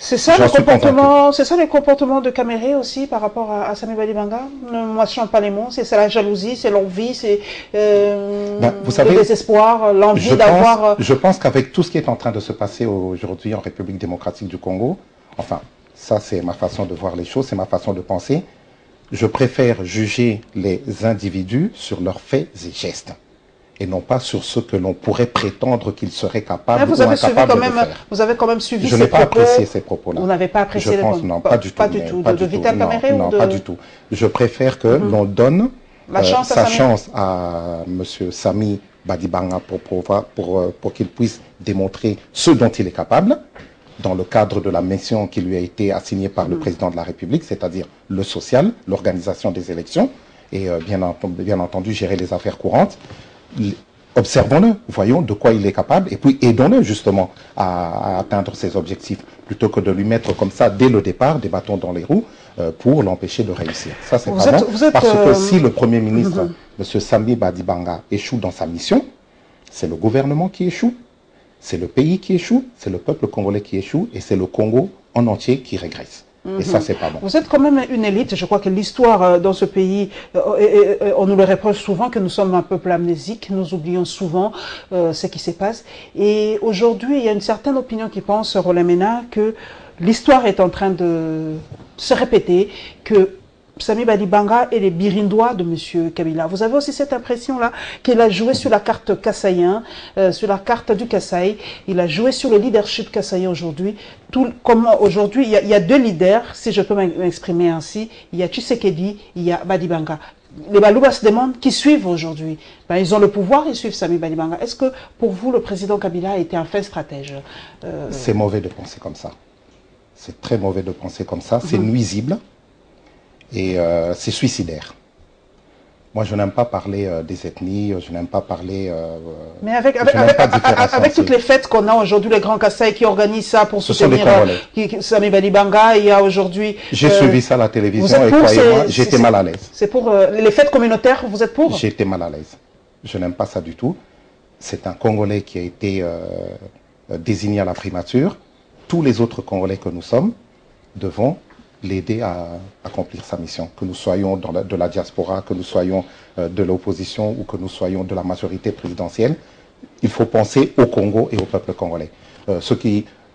S1: C'est ça le comportement de Caméré aussi par rapport à Samy Badibanga? Ne moissons pas les mots, c'est la jalousie, c'est l'envie, c'est le désespoir, l'envie d'avoir...
S2: Je pense qu'avec tout ce qui est en train de se passer aujourd'hui en République démocratique du Congo, enfin, ça c'est ma façon de voir les choses, c'est ma façon de penser, je préfère juger les individus sur leurs faits et gestes, et non pas sur ce que l'on pourrait prétendre qu'ils seraient capables ou incapables de faire.
S1: Vous avez quand même suivi
S2: ces propos. Je n'ai pas apprécié ces propos-là.
S1: Vous n'avez pas apprécié les propos?
S2: Non, pas du tout.
S1: De Vital Caméré?
S2: Non, pas du tout. Je préfère que l'on donne sa chance à M. Samy Badibanga pour qu'il puisse démontrer ce dont il est capable, dans le cadre de la mission qui lui a été assignée par le président de la République, c'est-à-dire le social, l'organisation des élections, et bien entendu gérer les affaires courantes. observons-le, voyons de quoi il est capable, et puis aidons-le justement à atteindre ses objectifs, plutôt que de lui mettre comme ça, dès le départ, des bâtons dans les roues pour l'empêcher de réussir. Ça, c'est pas bon, parce que si le Premier ministre, M. Samy Badibanga, échoue dans sa mission, c'est le gouvernement qui échoue, c'est le pays qui échoue, c'est le peuple congolais qui échoue, et c'est le Congo en entier qui régresse. Et ça, c'est pas bon.
S1: Vous êtes quand même une élite. Je crois que l'histoire dans ce pays, on nous le reproche souvent que nous sommes un peuple amnésique. Nous oublions souvent ce qui se passe. Et aujourd'hui, il y a une certaine opinion qui pense, Roland Mena, que l'histoire est en train de se répéter, que Samy Badibanga est les birindois de M. Kabila. Vous avez aussi cette impression-là qu'il a joué sur la carte kassaïen, sur la carte du Kasaï. Il a joué sur le leadership kassaïen aujourd'hui. Comment aujourd'hui, il y a deux leaders, si je peux m'exprimer ainsi. Il y a Tshisekedi, il y a Badibanga. Les Balouba se demandent qui suivent aujourd'hui. Ben, ils ont le pouvoir, ils suivent Samy Badibanga. Est-ce que pour vous, le président Kabila a été un fin stratège?
S2: C'est mauvais de penser comme ça. C'est très mauvais de penser comme ça. C'est nuisible. Et c'est suicidaire. Moi, je n'aime pas parler des ethnies, je n'aime pas parler...
S1: Mais avec toutes les fêtes qu'on a aujourd'hui, les grands Kassai qui organisent ça pour soutenir Samy Badibanga, il y a aujourd'hui...
S2: J'ai suivi ça à la télévision et croyez-moi, j'étais mal à l'aise.
S1: C'est pour les fêtes communautaires, vous êtes pour?
S2: J'étais mal à l'aise. Je n'aime pas ça du tout. C'est un Congolais qui a été désigné à la primature. Tous les autres Congolais que nous sommes devons l'aider à accomplir sa mission. Que nous soyons de la diaspora, que nous soyons de l'opposition ou que nous soyons de la majorité présidentielle, il faut penser au Congo et au peuple congolais.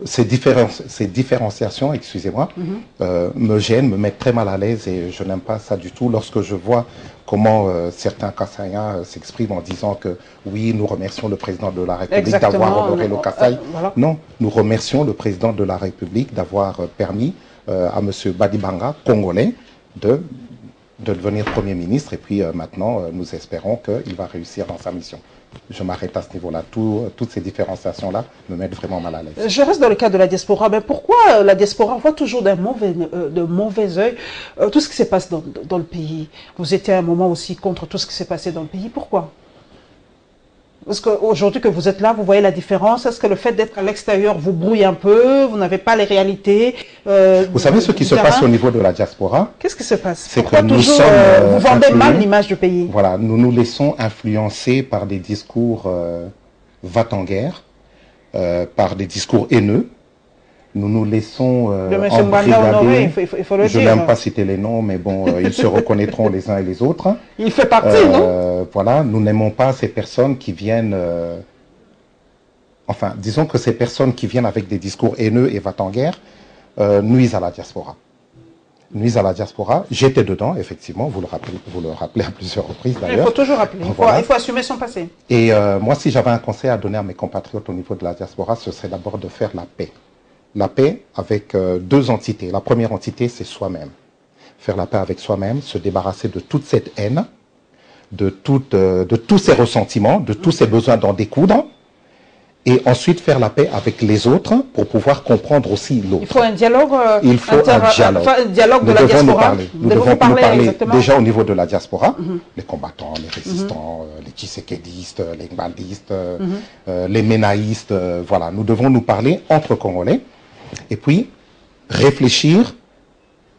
S2: Ces différenciations, excusez-moi, me gênent, me mettent très mal à l'aise et je n'aime pas ça du tout lorsque je vois comment certains Kassaïens s'expriment en disant que oui, nous remercions le président de la République d'avoir honoré le Kasaï. Voilà. Non, nous remercions le président de la République d'avoir permis à M. Badibanga, congolais, de devenir Premier ministre. Et puis maintenant, nous espérons qu'il va réussir dans sa mission. Je m'arrête à ce niveau-là. Toutes ces différenciations-là me mettent vraiment mal à l'aise.
S1: Je reste dans le cas de la diaspora. Mais pourquoi la diaspora voit toujours de mauvais œil tout ce qui se passe dans le pays? Vous étiez à un moment aussi contre tout ce qui s'est passé dans le pays. Pourquoi? Parce qu'aujourd'hui que vous êtes là, vous voyez la différence. Est-ce que le fait d'être à l'extérieur vous brouille un peu? Vous n'avez pas les réalités
S2: vous savez ce qui se passe au niveau de la diaspora?
S1: Qu'est-ce qui se passe?
S2: C'est que nous sommes
S1: vous vendez mal l'image du pays.
S2: Voilà, nous nous laissons influencer par des discours va-t-en-guerre, par des discours haineux. Nous nous laissons embrigader.
S1: Il faut le
S2: je n'aime pas citer les noms, mais bon, ils se reconnaîtront les uns et les autres.
S1: Il fait partie, non?
S2: Voilà, nous n'aimons pas ces personnes qui viennent... enfin, disons que ces personnes qui viennent avec des discours haineux et va-t-en-guerre nuisent à la diaspora. Nuisent à la diaspora. J'étais dedans, effectivement, vous le rappelez à plusieurs reprises d'ailleurs.
S1: Il faut toujours rappeler, il faut assumer son passé.
S2: Et moi, si j'avais un conseil à donner à mes compatriotes au niveau de la diaspora, ce serait d'abord de faire la paix. La paix avec deux entités. La première entité, c'est soi-même. Faire la paix avec soi-même, se débarrasser de toute cette haine, de tous ces ressentiments, de tous ces besoins d'en découdre, et ensuite faire la paix avec les autres pour pouvoir comprendre aussi l'autre.
S1: Il faut un dialogue.
S2: Il faut un dialogue.
S1: De la diaspora.
S2: Nous devons nous parler déjà au niveau de la diaspora, les combattants, les résistants, les tshisekédistes, les gbaldistes, les ménaïstes, voilà. Nous devons nous parler entre Congolais. Et puis, réfléchir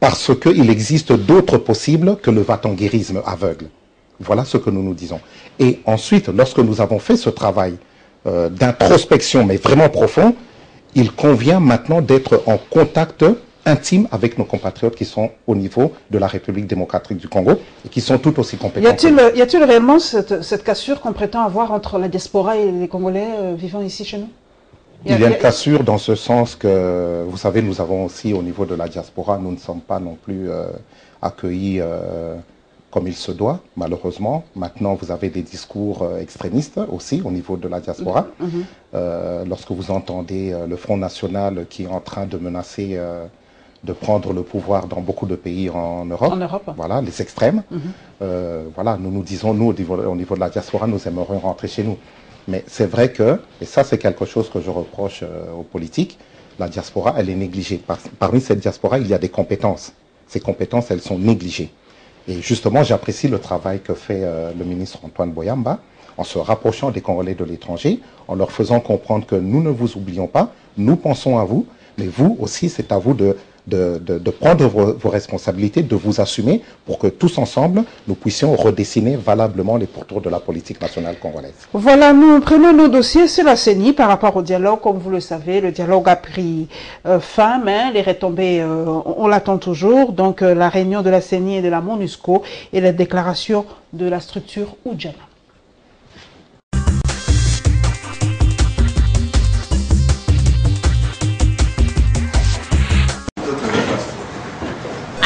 S2: parce qu'il existe d'autres possibles que le va-t-en-guérisme aveugle. Voilà ce que nous nous disons. Et ensuite, lorsque nous avons fait ce travail d'introspection, mais vraiment profond, il convient maintenant d'être en contact intime avec nos compatriotes qui sont au niveau de la République démocratique du Congo et qui sont tout aussi compétents.
S1: Y a-t-il réellement cette cassure qu'on prétend avoir entre la diaspora et les Congolais vivant ici chez nous?
S2: Il y a une cassure dans ce sens que, vous savez, nous avons aussi au niveau de la diaspora, nous ne sommes pas non plus accueillis comme il se doit, malheureusement. Maintenant, vous avez des discours extrémistes aussi au niveau de la diaspora. Lorsque vous entendez le Front National qui est en train de menacer de prendre le pouvoir dans beaucoup de pays en Europe. Voilà, les extrêmes. Voilà, nous nous disons, nous, au niveau de la diaspora, nous aimerions rentrer chez nous. Mais c'est vrai que, et ça c'est quelque chose que je reproche aux politiques, la diaspora, elle est négligée. Parmi cette diaspora, il y a des compétences. Ces compétences, elles sont négligées. Et justement, j'apprécie le travail que fait le ministre Antoine Boyamba en se rapprochant des Congolais de l'étranger, en leur faisant comprendre que nous ne vous oublions pas, nous pensons à vous, mais vous aussi, c'est à vous de prendre vos responsabilités, de vous assumer pour que tous ensemble, nous puissions redessiner valablement les pourtours de la politique nationale congolaise.
S1: Voilà, nous prenons nos dossiers, c'est la CENI par rapport au dialogue. Comme vous le savez, le dialogue a pris fin, mais les retombées, on l'attend toujours. Donc la réunion de la CENI et de la MONUSCO et la déclaration de la structure Oudjana.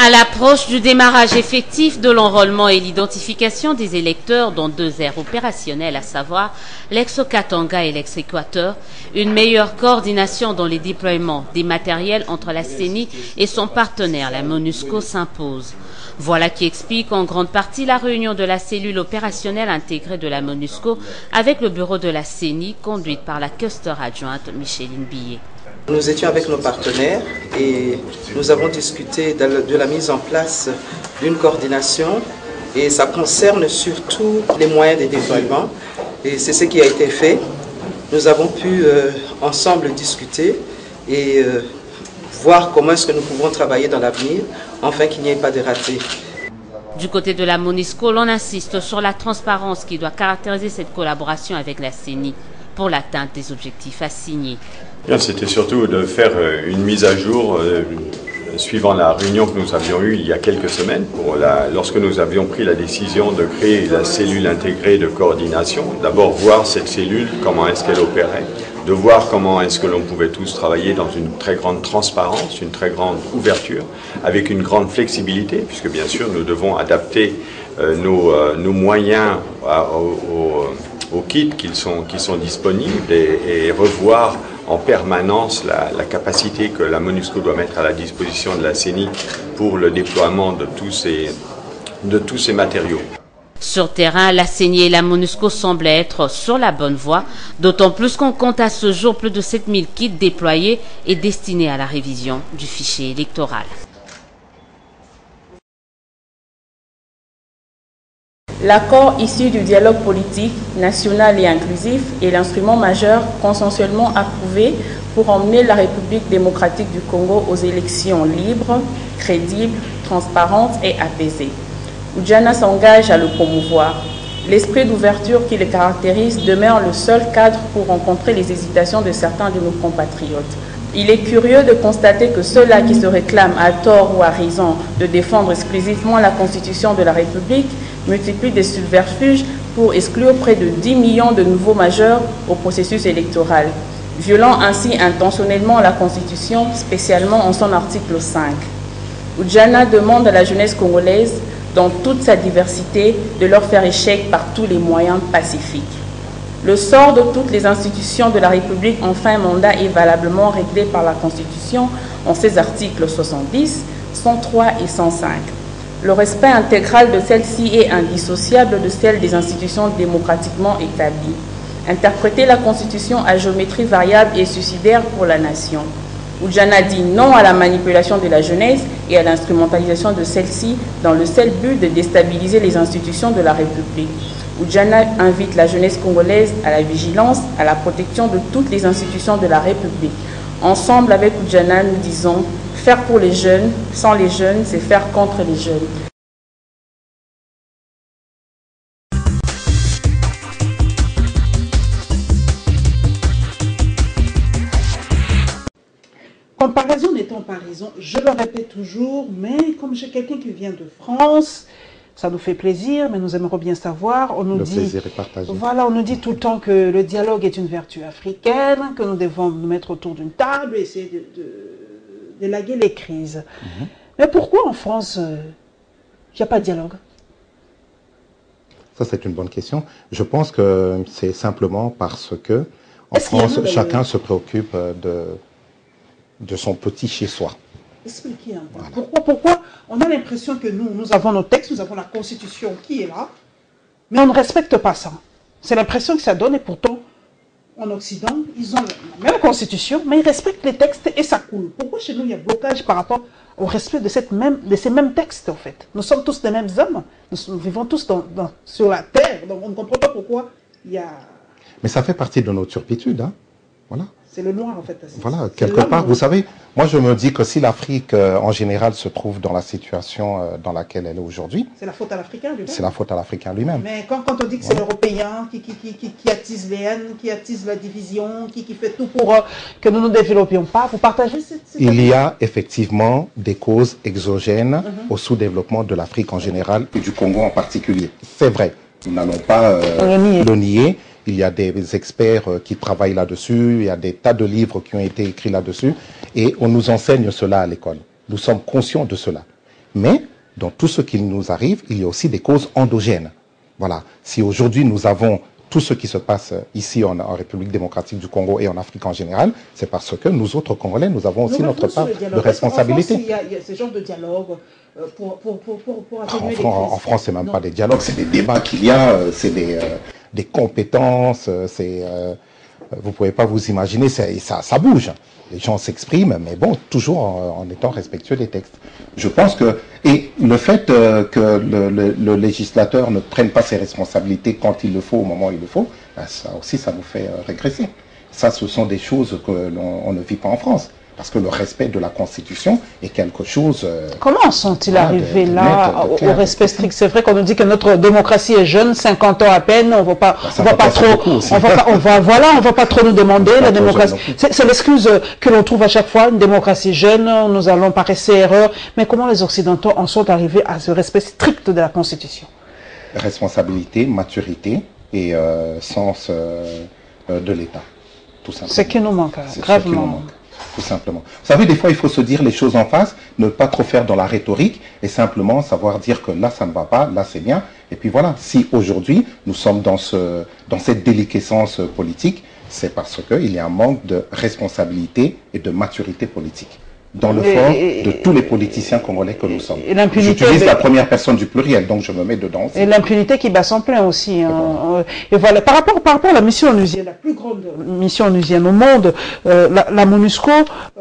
S14: À l'approche du démarrage effectif de l'enrôlement et l'identification des électeurs dans 2 aires opérationnelles, à savoir l'ex-Katanga et l'ex-Équateur, une meilleure coordination dans les déploiements des matériels entre la CENI et son partenaire, la MONUSCO, s'impose. Voilà qui explique en grande partie la réunion de la cellule opérationnelle intégrée de la MONUSCO avec le bureau de la CENI, conduite par la questeur adjointe Micheline Billet.
S15: Nous étions avec nos partenaires et nous avons discuté de la mise en place d'une coordination et ça concerne surtout les moyens de déploiement et c'est ce qui a été fait. Nous avons pu ensemble discuter et voir comment est-ce que nous pouvons travailler dans l'avenir afin qu'il n'y ait pas de ratés.
S14: Du côté de la MONUSCO, l'on insiste sur la transparence qui doit caractériser cette collaboration avec la CENI pour l'atteinte des objectifs assignés.
S16: C'était surtout de faire une mise à jour suivant la réunion que nous avions eue il y a quelques semaines, lorsque nous avions pris la décision de créer la cellule intégrée de coordination. D'abord voir cette cellule, comment est-ce qu'elle opérait, de voir comment est-ce que l'on pouvait tous travailler dans une très grande transparence, une très grande ouverture, avec une grande flexibilité, puisque bien sûr nous devons adapter nos moyens aux kits qui sont disponibles et revoir en permanence la capacité que la MONUSCO doit mettre à la disposition de la CENI pour le déploiement de tous ces matériaux.
S14: Sur terrain, la CENI et la MONUSCO semblent être sur la bonne voie, d'autant plus qu'on compte à ce jour plus de 7000 kits déployés et destinés à la révision du fichier électoral.
S17: L'accord issu du dialogue politique national et inclusif est l'instrument majeur consensuellement approuvé pour emmener la République démocratique du Congo aux élections libres, crédibles, transparentes et apaisées. Oudjana s'engage à le promouvoir. L'esprit d'ouverture qui le caractérise demeure le seul cadre pour rencontrer les hésitations de certains de nos compatriotes. Il est curieux de constater que ceux-là qui se réclament à tort ou à raison de défendre exclusivement la Constitution de la République multiplient des subterfuges pour exclure près de 10 millions de nouveaux majeurs au processus électoral, violant ainsi intentionnellement la Constitution, spécialement en son article 5. Oudjana demande à la jeunesse congolaise, dans toute sa diversité, de leur faire échec par tous les moyens pacifiques. Le sort de toutes les institutions de la République en fin de mandat est valablement réglé par la Constitution en ses articles 70, 103 et 105. Le respect intégral de celle-ci est indissociable de celle des institutions démocratiquement établies. Interpréter la Constitution à géométrie variable est suicidaire pour la nation. Oudjana dit non à la manipulation de la jeunesse et à l'instrumentalisation de celle-ci dans le seul but de déstabiliser les institutions de la République. Oudjana invite la jeunesse congolaise à la vigilance, à la protection de toutes les institutions de la République. Ensemble avec Oudjana, nous disons faire pour les jeunes, sans les jeunes, c'est faire contre les jeunes.
S1: Comparaison n'étant pas raison, je le répète toujours, mais comme j'ai quelqu'un qui vient de France, ça nous fait plaisir, mais nous aimerions bien savoir. On nous
S2: le
S1: dit,
S2: plaisir est partagé.
S1: voilà, on nous dit tout le temps que le dialogue est une vertu africaine, que nous devons nous mettre autour d'une table et essayer d'élaguer les crises. Mais pourquoi en France, il n'y a pas de dialogue?
S2: Ça, c'est une bonne question. Je pense que c'est simplement parce que en France, chacun se préoccupe de son petit chez-soi.
S1: Expliquez un peu. Voilà. Pourquoi on a l'impression que nous avons nos textes, nous avons la Constitution qui est là, mais on ne respecte pas ça. C'est l'impression que ça donne, et pourtant, en Occident, ils ont la même Constitution, mais ils respectent les textes et ça coule. Pourquoi chez nous, il y a blocage par rapport au respect de ces mêmes textes, en fait? Nous sommes tous des mêmes hommes, nous vivons tous sur la terre, donc on ne comprend pas pourquoi il y a...
S2: Mais ça fait partie de notre turpitude, hein. Voilà.
S1: C'est le noir, en fait.
S2: Voilà, quelque part, vous savez, moi je me dis que si l'Afrique, en général, se trouve dans la situation dans laquelle elle est aujourd'hui...
S1: C'est la faute à l'Africain lui-même.
S2: C'est la faute à l'Africain lui-même.
S1: Mais quand on dit que c'est l'Européen qui attise les haines, qui attise la division, qui fait tout pour que nous ne nous développions pas, vous partagez cette
S2: Il y a effectivement des causes exogènes au sous-développement de l'Afrique en général et du Congo en particulier. C'est vrai, nous n'allons pas le nier. Il y a des experts qui travaillent là-dessus, il y a des tas de livres qui ont été écrits là-dessus, et on nous enseigne cela à l'école. Nous sommes conscients de cela. Mais, dans tout ce qui nous arrive, il y a aussi des causes endogènes. Voilà. Si aujourd'hui nous avons tout ce qui se passe ici en République démocratique du Congo et en Afrique en général, c'est parce que nous autres Congolais, nous avons aussi notre part de responsabilité.
S1: Il y a ce genre de dialogue pour atténuer les
S2: En France, c'est même pas des dialogues, c'est des débats qu'il y a, c'est des compétences, vous pouvez pas vous imaginer, ça bouge. Les gens s'expriment, mais bon, toujours en étant respectueux des textes. Je pense que, et le fait que le législateur ne prenne pas ses responsabilités quand il le faut, au moment où il le faut, ben ça aussi, ça nous fait régresser. Ça, ce sont des choses que l'on ne vit pas en France. Parce que le respect de la Constitution est quelque chose...
S1: Comment sont-ils arrivés là au respect strict? C'est vrai qu'on nous dit que notre démocratie est jeune, 50 ans à peine, on va pas trop nous demander la démocratie. C'est l'excuse que l'on trouve à chaque fois, une démocratie jeune, nous allons par essai erreur. Mais comment les Occidentaux en sont arrivés à ce respect strict de la Constitution?
S2: Responsabilité, maturité et sens de l'État, tout simplement.
S1: C'est ce qui nous manque, gravement.
S2: Tout simplement. Vous savez, des fois, il faut se dire les choses en face, ne pas trop faire dans la rhétorique et simplement savoir dire que là, ça ne va pas, là, c'est bien. Et puis voilà, si aujourd'hui, nous sommes dans cette déliquescence politique, c'est parce qu'il y a un manque de responsabilité et de maturité politique dans le fond de tous les politiciens congolais que nous sommes. J'utilise la première personne du pluriel, donc je me mets dedans aussi.
S1: Et l'impunité qui bat son plein aussi. Hein. Et voilà, par rapport à la mission onusienne, la plus grande mission onusienne au monde, la MONUSCO,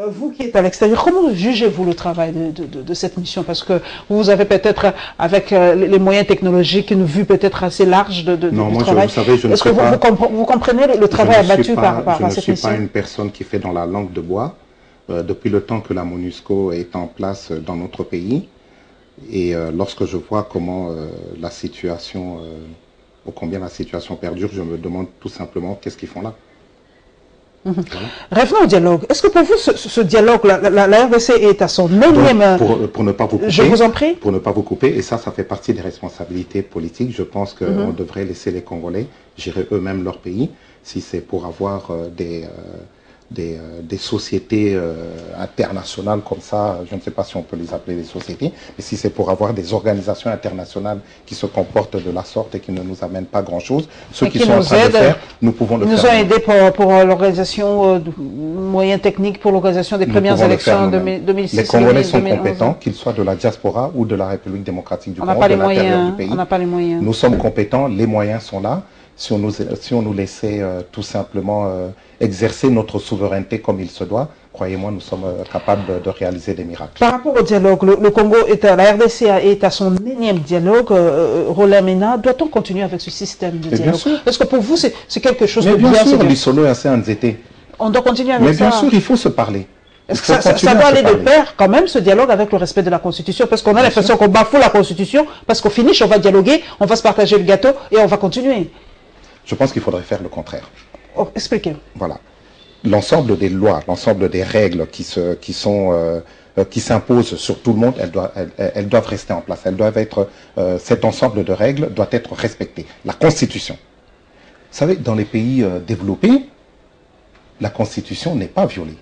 S1: vous qui êtes à l'extérieur, comment jugez-vous le travail de cette mission? Parce que vous avez peut-être, avec les moyens technologiques, une vue peut-être assez large du travail.
S2: Vous savez, je ne
S1: Est-ce que vous comprenez le travail abattu par cette mission?
S2: Je ne suis pas une personne qui fait dans la langue de bois. Depuis le temps que la MONUSCO est en place dans notre pays, et lorsque je vois comment la situation, ou combien la situation perdure, je me demande tout simplement qu'est-ce qu'ils font là.
S1: Voilà. Revenons au dialogue. Est-ce que pour vous, ce dialogue, la RDC est à son énième...
S2: Pour ne pas vous couper,
S1: je vous en prie.
S2: Pour ne pas vous couper, et ça fait partie des responsabilités politiques, je pense qu'on devrait laisser les Congolais gérer eux-mêmes leur pays, si c'est pour avoir des sociétés internationales comme ça, je ne sais pas si on peut les appeler des sociétés, mais si c'est pour avoir des organisations internationales qui se comportent de la sorte et qui ne nous amènent pas grand-chose, ceux qui sont en train de faire, nous pouvons le faire.
S1: Ils nous ont aidés pour l'organisation, moyens techniques pour l'organisation des premières élections en 2006.
S2: Les Congolais sont compétents, qu'ils soient de la diaspora ou de la République démocratique du Congo, de l'intérieur du pays.
S1: On n'a pas les moyens.
S2: Nous sommes compétents, les moyens sont là. Si on nous laissait tout simplement exercer notre souveraineté comme il se doit, croyez-moi, nous sommes capables de réaliser des miracles.
S1: Par rapport au dialogue, le Congo la RDC est à son énième dialogue. Roland Mena, doit-on continuer avec ce système de dialogue? Est-ce que pour vous, c'est quelque chose de bien?
S2: Bien sûr, l'Isolo est assez anzété.
S1: On doit continuer avec ça.
S2: Mais bien sûr, il faut se parler.
S1: Est-ce que ça doit aller de pair, quand même, ce dialogue avec le respect de la Constitution? Parce qu'on a l'impression qu'on bafoue la Constitution, parce qu'au finish, on va dialoguer, on va se partager le gâteau et on va continuer.
S2: Je pense qu'il faudrait faire le contraire.
S1: Oh, expliquez.
S2: Voilà. L'ensemble des lois, l'ensemble des règles qui s'imposent sur tout le monde, elles doivent rester en place. Elles doivent être, cet ensemble de règles doit être respecté. La Constitution. Vous savez, dans les pays développés, la Constitution n'est pas violée.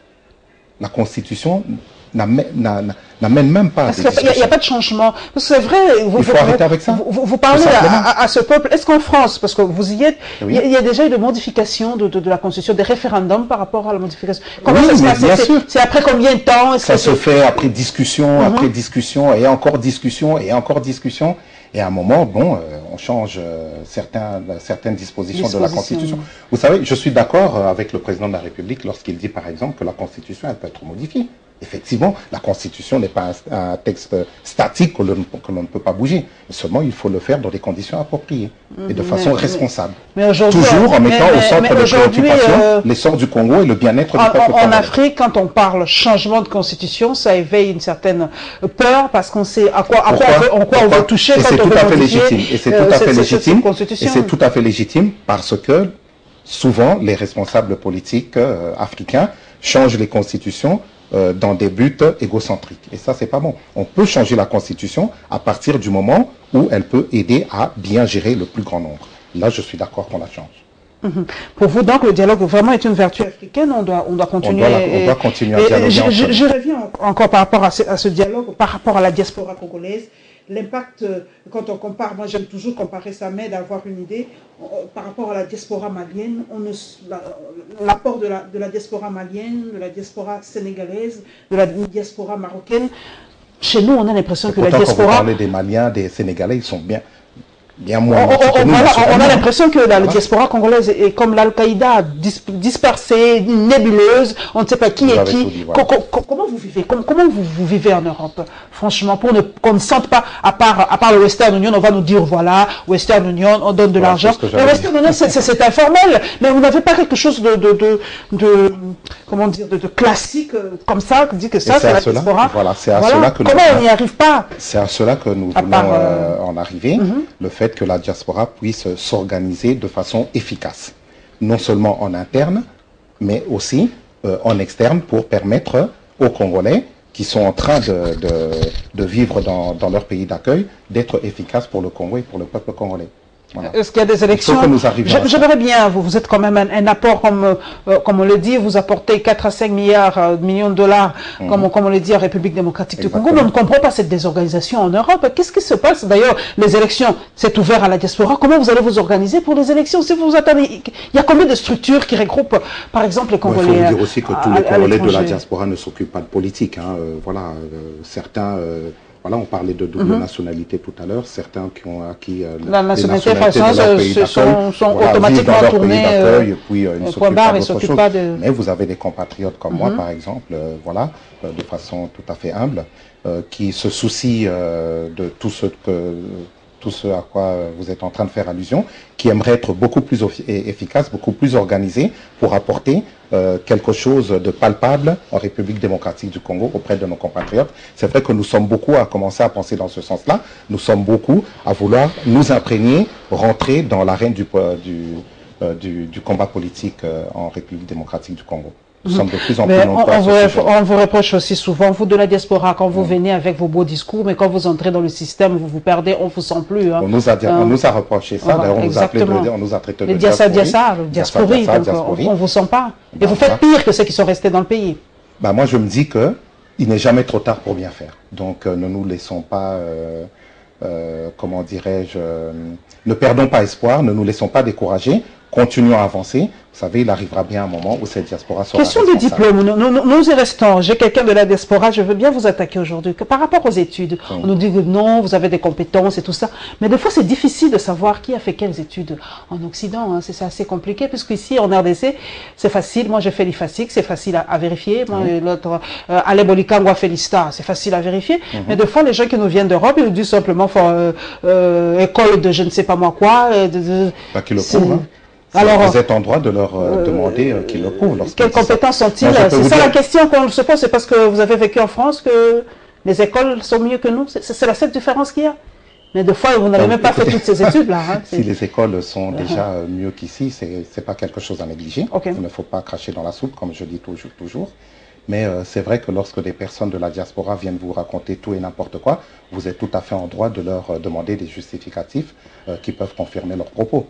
S2: La Constitution n'amène même pas à des discussions.
S1: Il n'y a pas de changement. C'est vrai.
S2: Il faut arrêter avec ça.
S1: Vous parlez à ce peuple. Est-ce qu'en France, parce que vous y êtes, il y a déjà eu de modifications de la Constitution, des référendums par rapport à la modification? Comment ça se passe? C'est après combien de temps?
S2: Ça se fait après discussion, après discussion, et encore discussion, et encore discussion. Et à un moment, bon, on change certaines dispositions de la Constitution. Vous savez, je suis d'accord avec le président de la République lorsqu'il dit, par exemple, que la Constitution, elle peut être modifiée. Effectivement, la Constitution n'est pas un texte statique que l'on ne peut pas bouger. Seulement, il faut le faire dans des conditions appropriées et de façon responsable. Toujours en mettant au centre de préoccupation l'essor du Congo et le bien-être du peuple congolais.
S1: En Afrique, quand on parle changement de Constitution, ça éveille une certaine peur parce qu'on sait à quoi on veut toucher quand on veut modifier.
S2: Et c'est tout à fait légitime. Et c'est tout à fait légitime parce que souvent, les responsables politiques africains changent les constitutions dans des buts égocentriques. Et ça, c'est pas bon. On peut changer la Constitution à partir du moment où elle peut aider à bien gérer le plus grand nombre. Là, je suis d'accord qu'on la change.
S1: Pour vous, donc, le dialogue vraiment est une vertu africaine. On doit continuer.
S2: On doit continuer à dialoguer.
S1: Je reviens encore par rapport à ce dialogue, par rapport à la diaspora congolaise. L'impact, quand on compare, moi j'aime toujours comparer, ça m'aide à avoir une idée, par rapport à la diaspora malienne, l'apport de la diaspora malienne, de la diaspora sénégalaise, de la diaspora marocaine, chez nous on a l'impression que la diaspora...
S2: Quand vous parlez des Maliens, des Sénégalais, ils sont bien moins...
S1: On a l'impression que la diaspora congolaise est comme l'Al-Qaïda, dispersée, nébuleuse, on ne sait pas qui est qui. Comment vous vivez vous vivez en Europe, franchement, pour qu'on ne sente pas, à part le Western Union, on va nous dire, voilà, Western Union, on donne de l'argent. Le Western Union, c'est informel, mais vous n'avez pas quelque chose comment dire, de classique, comme ça, qui dit que ça, c'est la diaspora.
S2: Voilà, c'est à cela que
S1: comment on n'y arrive pas?
S2: C'est à cela que nous voulons en arriver, le fait que la diaspora puisse s'organiser de façon efficace, non seulement en interne, mais aussi en externe, pour permettre aux Congolais qui sont en train de vivre dans leur pays d'accueil d'être efficaces pour le Congo et pour le peuple congolais. Voilà.
S1: Est-ce qu'il y a des élections? J'aimerais bien, vous êtes quand même un apport, comme on le dit, vous apportez 4 à 5 millions de dollars, comme on le dit, à République démocratique du Congo. Mais on ne comprend pas cette désorganisation en Europe. Qu'est-ce qui se passe? D'ailleurs, les élections, c'est ouvert à la diaspora. Comment vous allez vous organiser pour les élections? Si vous attendez, il y a combien de structures qui regroupent, par exemple, les Congolais?
S2: Il faut dire aussi que tous les Congolais de la diaspora ne s'occupent pas de politique. Voilà, certains... Voilà, on parlait de double nationalité tout à l'heure. Certains qui ont acquis la nationalité
S1: sont automatiquement tournés
S2: point barre et s'occupent pas de... Mais vous avez des compatriotes comme moi, par exemple, voilà, de façon tout à fait humble, qui se soucient de tout ce à quoi vous êtes en train de faire allusion, qui aimeraient être beaucoup plus efficaces, beaucoup plus organisés pour apporter quelque chose de palpable en République démocratique du Congo auprès de nos compatriotes. C'est vrai que nous sommes beaucoup à commencer à penser dans ce sens-là. Nous sommes beaucoup à vouloir nous imprégner, rentrer dans l'arène du combat politique en République démocratique du Congo. Nous sommes de plus en plus nombreux à ce sujet.
S1: On vous reproche aussi souvent, vous de la diaspora, quand vous venez avec vos beaux discours, mais quand vous entrez dans le système, vous vous perdez, on ne vous sent plus.
S2: On nous a reproché ça, d'ailleurs on nous a traité de
S1: diasporie, on ne vous sent pas. Et vous faites pire que ceux qui sont restés dans le pays.
S2: Moi je me dis qu'il n'est jamais trop tard pour bien faire. Donc ne nous laissons pas, comment dirais-je, ne perdons pas espoir, ne nous laissons pas décourager. Continuons à avancer. Vous savez, il arrivera bien un moment où cette diaspora sera
S1: Question de diplôme. Nous y restons. J'ai quelqu'un de la diaspora. Je veux bien vous attaquer aujourd'hui. Par rapport aux études, on nous dit que non, vous avez des compétences et tout ça. Mais des fois, c'est difficile de savoir qui a fait quelles études en Occident. C'est assez compliqué, puisqu'ici, en RDC, c'est facile. Moi, j'ai fait l'IFASIC, c'est facile à vérifier. Moi, l'autre, Ale Bolikangwa fait l'ISTA, c'est facile à vérifier. Mais des fois, les gens qui nous viennent d'Europe, ils nous disent simplement école de je ne sais pas moi quoi.
S2: Pas qu'ils le prouvent. Alors, vous êtes en droit de leur demander qu'ils le prouvent.
S1: Quelles compétences sont-ils? C'est ça la question qu'on se pose. C'est parce que vous avez vécu en France que les écoles sont mieux que nous? C'est la seule différence qu'il y a? Mais des fois, vous n'avez même pas fait toutes ces études-là.
S2: Si les écoles sont déjà mieux qu'ici, c'est pas quelque chose à négliger. Il ne faut pas cracher dans la soupe, comme je dis toujours. Mais c'est vrai que lorsque des personnes de la diaspora viennent vous raconter tout et n'importe quoi, vous êtes tout à fait en droit de leur demander des justificatifs qui peuvent confirmer leurs propos.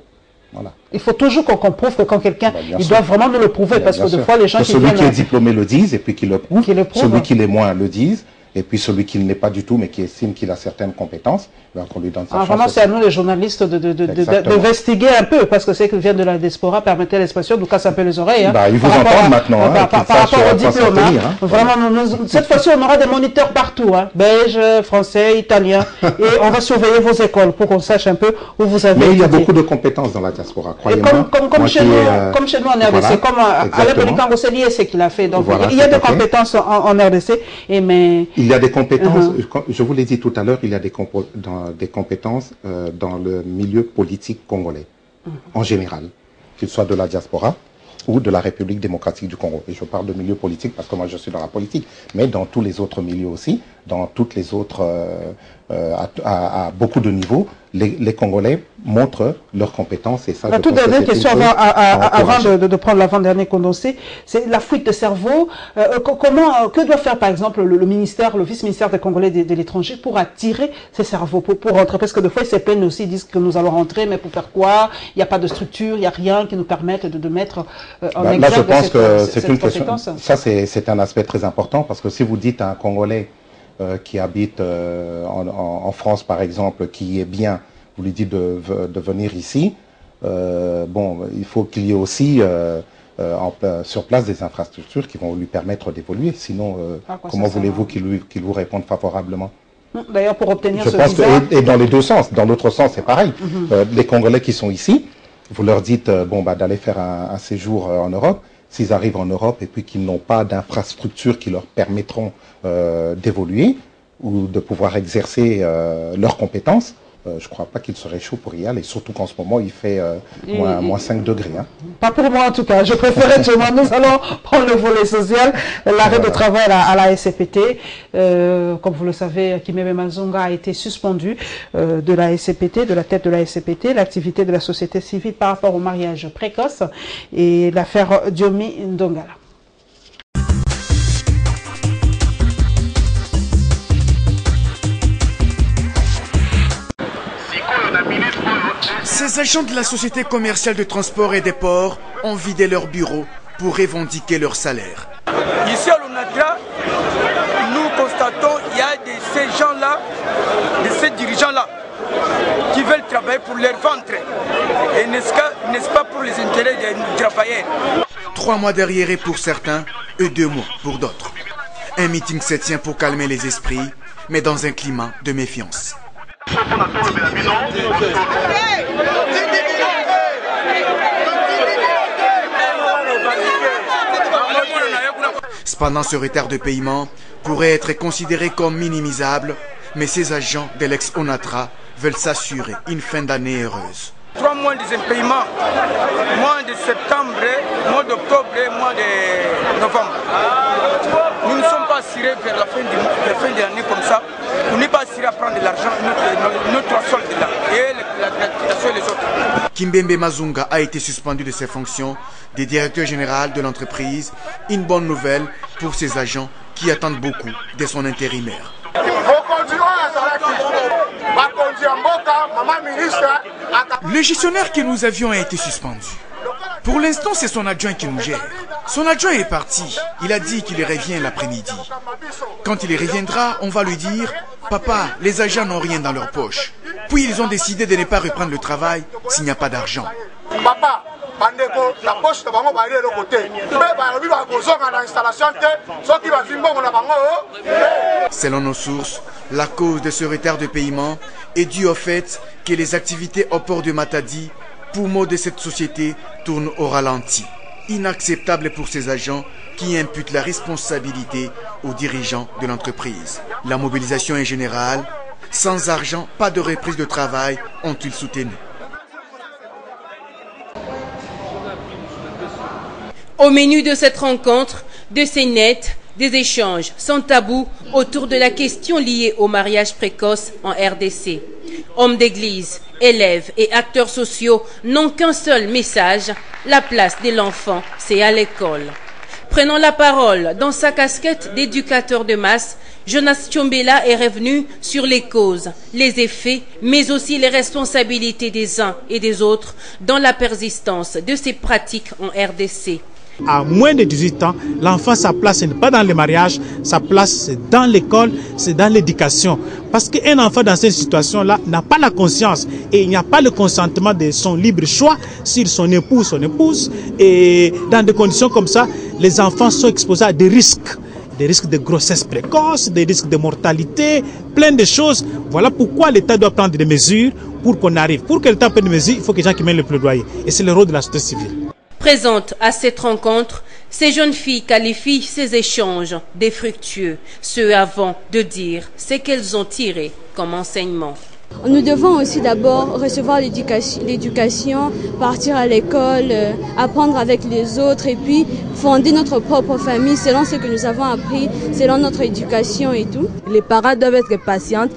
S2: Voilà.
S1: Il faut toujours qu'on prouve que quand quelqu'un, il doit vraiment nous le prouver, parce que des fois les gens qui
S2: celui qui est diplômé le disent et puis qui le prouve, celui qui l'est moins le disent Et puis celui qui ne l'est pas du tout, mais qui estime qu'il a certaines compétences, qu'on lui donne sa chance.
S1: Vraiment, c'est à nous les journalistes d'investiguer un peu, parce que c'est que vient de la diaspora, permettez l'expression, nous casse un peu les oreilles. Hein,
S2: ils vous entendent maintenant.
S1: Par rapport au diplôme. Vraiment, cette fois-ci, on aura des moniteurs partout, belges, français, italiens, et on va surveiller vos écoles pour qu'on sache un peu où vous avez
S2: Mais il y a beaucoup de compétences dans la diaspora, croyez-moi.
S1: Comme chez nous en RDC, comme Alain Pélican, c'est lié ce qu'il a fait. Donc, il y a des compétences en RDC, mais...
S2: Il y a des compétences, je vous l'ai dit tout à l'heure, il y a des compétences dans le milieu politique congolais, en général, qu'il soit de la diaspora ou de la République démocratique du Congo. Et je parle de milieu politique parce que moi je suis dans la politique, mais dans tous les autres milieux aussi, dans toutes les autres, à beaucoup de niveaux, les Congolais montrent leurs compétences et ça.
S1: La toute dernière question avant de prendre l'avant-dernier condensé, c'est la fuite de cerveau. Que doit faire par exemple le ministère, le vice-ministère des Congolais de l'étranger pour attirer ces cerveaux, pour rentrer? Parce que des fois ils se plaignent aussi, ils disent que nous allons rentrer, mais pour faire quoi? Il n'y a pas de structure, il n'y a rien qui nous permette de mettre en exergue.
S2: Là je pense que c'est une question. Ça c'est un aspect très important parce que si vous dites à un Congolais qui habite en France par exemple, qui est bien, vous lui dites de venir ici, il faut qu'il y ait aussi sur place des infrastructures qui vont lui permettre d'évoluer, sinon comment voulez-vous qu'il vous réponde favorablement?
S1: D'ailleurs, pour obtenir
S2: ce visa... Et dans les deux sens, dans l'autre sens c'est pareil. Les Congolais qui sont ici, vous leur dites d'aller faire un séjour en Europe. S'ils arrivent en Europe et puis qu'ils n'ont pas d'infrastructures qui leur permettront d'évoluer ou de pouvoir exercer leurs compétences, je ne crois pas qu'ils seraient chauds pour y aller, surtout qu'en ce moment il fait moins 5 degrés.
S1: Pas pour moi en tout cas, je préférais chez moi. Nous allons prendre le volet social, l'arrêt de travail à la SCPT. Comme vous le savez, Kimebe Mazunga a été suspendu de la SCPT, de la tête de la SCPT, l'activité de la société civile par rapport au mariage précoce et l'affaire Diomi Ndongala.
S3: Ces agents de la société commerciale de transport et des ports ont vidé leurs bureaux pour revendiquer leur salaire.
S18: Ici à l'ONATRA, nous constatons qu'il y a de ces gens-là, de ces dirigeants-là, qui veulent travailler pour leur ventre. Et n'est-ce pas pour les intérêts des travailleurs.
S3: 3 mois d'arriérés pour certains et 2 mois pour d'autres. Un meeting se tient pour calmer les esprits, mais dans un climat de méfiance. Cependant, ce retard de paiement pourrait être considéré comme minimisable, mais ces agents de l'ex-ONATRA veulent s'assurer une fin d'année heureuse.
S18: 3 mois de paiement, mois de septembre, mois d'octobre, mois de novembre. Nous ne sommes pas assurés vers la fin de l'année comme ça. On n'est pas assurés à prendre de l'argent, notre solde là, et la les autres.
S3: Kimbembe Mazunga a été suspendu de ses fonctions de directeur général de l'entreprise. Une bonne nouvelle pour ses agents qui attendent beaucoup de son intérimaire. Le gestionnaire que nous avions a été suspendu. Pour l'instant, c'est son adjoint qui nous gère. Son adjoint est parti. Il a dit qu'il revient l'après-midi. Quand il reviendra, on va lui dire « Papa, les agents n'ont rien dans leur poche. » Puis ils ont décidé de ne pas reprendre le travail s'il n'y a pas d'argent.
S19: Papa, la poche de bango va de côté.
S3: Selon nos sources, la cause de ce retard de paiement est due au fait que les activités au port de Matadi, poumon de cette société, tournent au ralenti. Inacceptable pour ces agents qui imputent la responsabilité aux dirigeants de l'entreprise. La mobilisation est générale. Sans argent, pas de reprise de travail, ont-ils soutenu.
S14: Au menu de cette rencontre, de ces nets, des échanges sans tabou autour de la question liée au mariage précoce en RDC. Hommes d'église, élèves et acteurs sociaux n'ont qu'un seul message, la place de l'enfant, c'est à l'école. Prenant la parole dans sa casquette d'éducateur de masse, Jonas Tchombela est revenu sur les causes, les effets, mais aussi les responsabilités des uns et des autres dans la persistance de ces pratiques en RDC.
S20: À moins de 18 ans, l'enfant, sa place n'est pas dans le mariage, sa place c'est dans l'école, c'est dans l'éducation. Parce qu'un enfant dans cette situation-là n'a pas la conscience et il n'y a pas le consentement de son libre choix sur son époux ou son épouse. Et dans des conditions comme ça, les enfants sont exposés à des risques de grossesse précoce, des risques de mortalité, plein de choses. Voilà pourquoi l'État doit prendre des mesures pour qu'on arrive. Pour que l'État prenne des mesures, il faut que les gens qui mènent le plaidoyer. Et c'est le rôle de la société civile.
S14: Présente à cette rencontre, ces jeunes filles qualifient ces échanges de fructueux, ce avant de dire ce qu'elles ont tiré comme enseignement.
S21: Nous devons aussi d'abord recevoir l'éducation, partir à l'école, apprendre avec les autres et puis fonder notre propre famille selon ce que nous avons appris, selon notre éducation et tout.
S22: Les parents doivent être patients,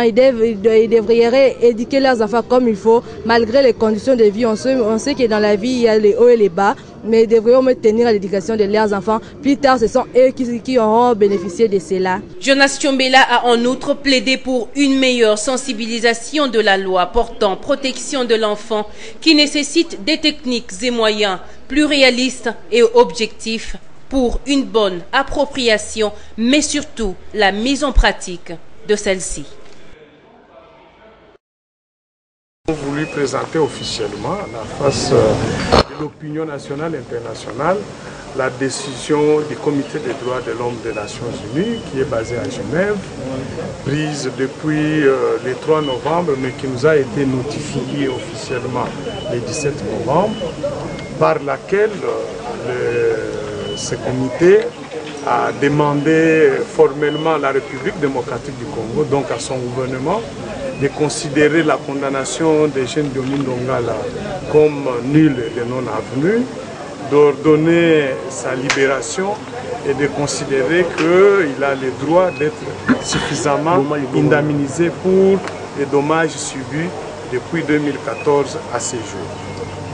S22: ils devraient éduquer leurs enfants comme il faut, malgré les conditions de vie. On sait que dans la vie, il y a les hauts et les bas, mais ils devraient au moins tenir à l'éducation de leurs enfants. Plus tard, ce sont eux qui auront bénéficié de cela.
S14: Jonas Tchombela a en outre plaidé pour une meilleure sensibilisation de la loi portant protection de l'enfant qui nécessite des techniques et moyens plus réalistes et objectifs pour une bonne appropriation, mais surtout la mise en pratique de celle-ci.
S23: Nous avons voulu présenter officiellement à la face de l'opinion nationale et internationale la décision du Comité des droits de l'homme des Nations Unies qui est basé à Genève, prise depuis le 3 novembre mais qui nous a été notifiée officiellement le 17 novembre, par laquelle ce comité a demandé formellement à la République démocratique du Congo, donc à son gouvernement, de considérer la condamnation des jeunes de Mundongala comme nulle et non avenue, d'ordonner sa libération et de considérer qu'il a le droit d'être suffisamment indemnisé pour les dommages subis depuis 2014 à ces jours.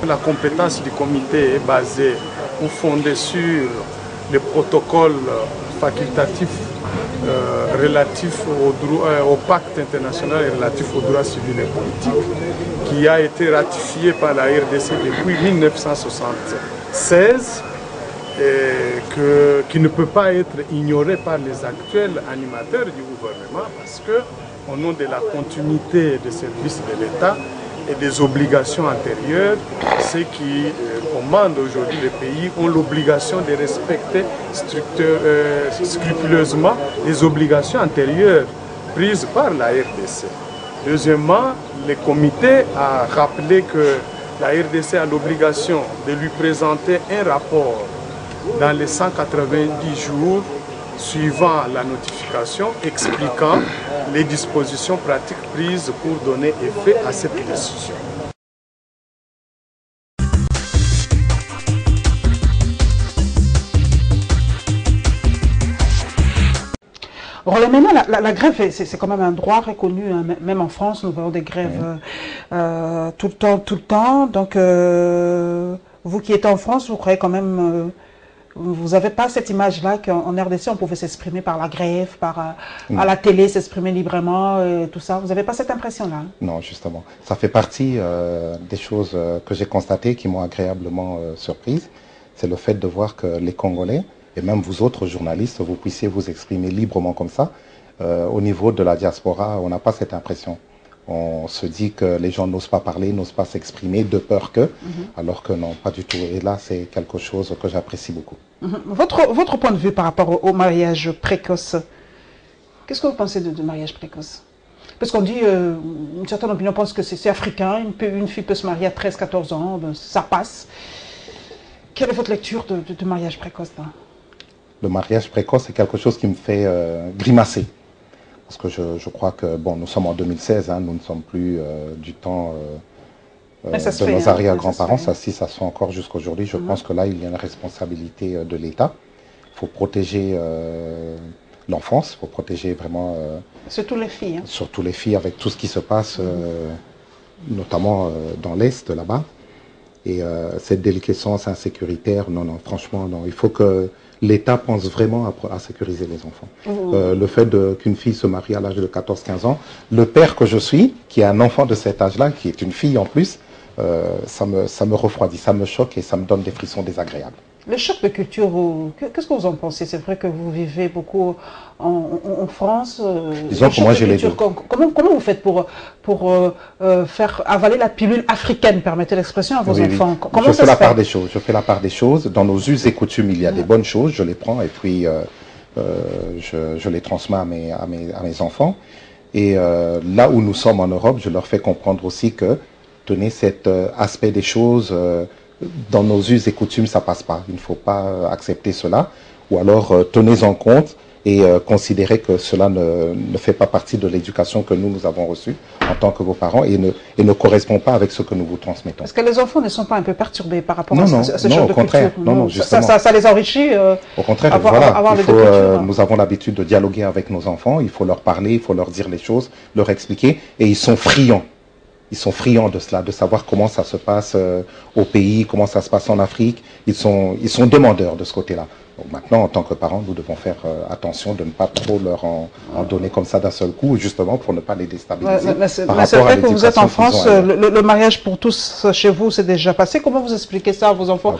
S23: La compétence du comité est basée ou fondée sur le protocole facultatif relatif au pacte international et relatif aux droits civils et politiques qui a été ratifié par la RDC depuis 1976 et qui ne peut pas être ignoré par les actuels animateurs du gouvernement parce que au nom de la continuité des services de l'État et des obligations antérieures, ceux qui commandent aujourd'hui le pays ont l'obligation de respecter scrupuleusement les obligations antérieures prises par la RDC. Deuxièmement, le comité a rappelé que la RDC a l'obligation de lui présenter un rapport dans les 190 jours suivant la notification expliquant les dispositions pratiques prises pour donner effet à cette décision.
S1: Alors maintenant, la grève, c'est quand même un droit reconnu, hein. Même en France, nous voyons des grèves tout le temps. Donc, vous qui êtes en France, vous croyez quand même... vous n'avez pas cette image-là qu'en RDC, on pouvait s'exprimer par la grève, à la télé, s'exprimer librement, et tout ça. Vous n'avez pas cette impression-là?
S2: Non, justement. Ça fait partie des choses que j'ai constatées qui m'ont agréablement surprise. C'est le fait de voir que les Congolais, et même vous autres journalistes, vous puissiez vous exprimer librement comme ça. Au niveau de la diaspora, on n'a pas cette impression. On se dit que les gens n'osent pas parler, n'osent pas s'exprimer de peur que, alors que non, pas du tout. Et là, c'est quelque chose que j'apprécie beaucoup.
S1: Votre point de vue par rapport au mariage précoce, qu'est-ce que vous pensez de mariage précoce? Parce qu'on dit, une certaine opinion pense que c'est africain, une fille peut se marier à 13-14 ans, ben, ça passe. Quelle est votre lecture de mariage précoce là?
S2: Le mariage précoce, c'est quelque chose qui me fait grimacer. Parce que je crois que, bon, nous sommes en 2016, hein, nous ne sommes plus du temps de nos arrière-grands-parents, ça se fait encore jusqu'à aujourd'hui. Je pense que là, il y a une responsabilité de l'État. Il faut protéger l'enfance, il faut protéger vraiment...
S1: surtout les filles. Hein.
S2: Surtout les filles avec tout ce qui se passe, notamment dans l'Est, là-bas. Et cette déliquescence insécuritaire, non, franchement, non. Il faut que l'État pense vraiment à sécuriser les enfants. Le fait qu'une fille se marie à l'âge de 14-15 ans, le père que je suis, qui a un enfant de cet âge-là, qui est une fille en plus, ça me refroidit, ça me choque et ça me donne des frissons désagréables.
S1: Le choc de culture, qu'est-ce que vous en pensez? C'est vrai que vous vivez beaucoup en France.
S2: Disons que moi j'ai les deux.
S1: Comment vous faites pour faire avaler la pilule africaine, permettez l'expression, à vos enfants? Comment
S2: je fais la part des choses. Je fais la part des choses. Dans nos us et coutumes, il y a des bonnes choses, je les prends et puis je les transmets à mes enfants. Et là où nous sommes en Europe, je leur fais comprendre aussi que, tenez, cet aspect des choses, dans nos us et coutumes, ça passe pas. Il ne faut pas accepter cela. Ou alors, tenez-en compte et considérez que cela ne fait pas partie de l'éducation que nous avons reçue en tant que vos parents et ne correspond pas avec ce que nous vous transmettons.
S1: Est-ce que les enfants ne sont pas un peu perturbés par rapport à ce
S2: genre de
S1: culture?
S2: Non, justement.
S1: Ça les enrichit.
S2: Au contraire, nous avons l'habitude de dialoguer avec nos enfants, il faut leur parler, il faut leur dire les choses, leur expliquer, et ils sont friands. Ils sont friands de cela, de savoir comment ça se passe au pays, comment ça se passe en Afrique. Ils sont demandeurs de ce côté-là. Donc maintenant, en tant que parents, nous devons faire attention de ne pas trop leur en donner comme ça d'un seul coup, justement pour ne pas les déstabiliser.
S1: Mais c'est vrai que vous êtes en France, le mariage pour tous chez vous, c'est déjà passé. Comment vous expliquez ça à vos enfants?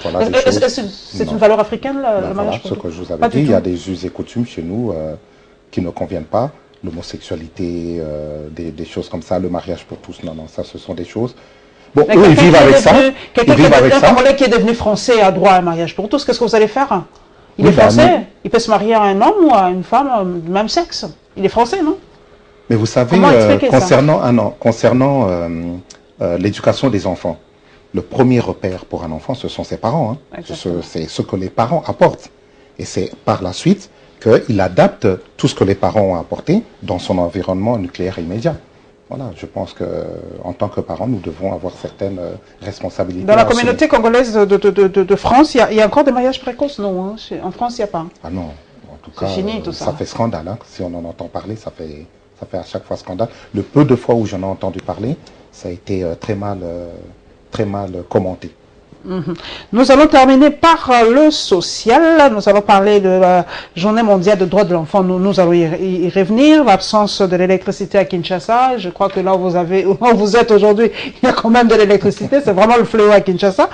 S1: C'est une valeur africaine, le mariage pour tous?
S2: Ce que je vous avais dit, il y a des us et coutumes chez nous qui ne conviennent pas. L'homosexualité, des choses comme ça, le mariage pour tous, non, ça ce sont des choses... Bon, eux, ils vivent avec ça.
S1: Quelqu'un Congolais qui est devenu français a droit à un mariage pour tous, qu'est-ce que vous allez faire? Il est français, il peut se marier à un homme ou à une femme du même sexe. Il est français, non?
S2: Mais vous savez, concernant l'éducation des enfants, le premier repère pour un enfant, ce sont ses parents. Hein. C'est ce que les parents apportent. Et c'est par la suite qu'il adapte tout ce que les parents ont apporté dans son environnement nucléaire immédiat. Voilà, je pense qu'en tant que parents, nous devons avoir certaines responsabilités.
S1: Dans la communauté congolaise de France, il y a encore des mariages précoces, non? En France, il n'y a pas.
S2: Ah non, en tout cas, fini, tout ça fait scandale. Hein. Si on en entend parler, ça fait à chaque fois scandale. Le peu de fois où j'en ai entendu parler, ça a été très mal commenté.
S1: Nous allons terminer par le social. Nous allons parler de la Journée mondiale des droits de l'enfant. Nous allons y revenir. L'absence de l'électricité à Kinshasa. Je crois que là où vous êtes aujourd'hui, il y a quand même de l'électricité. C'est vraiment le fléau à Kinshasa.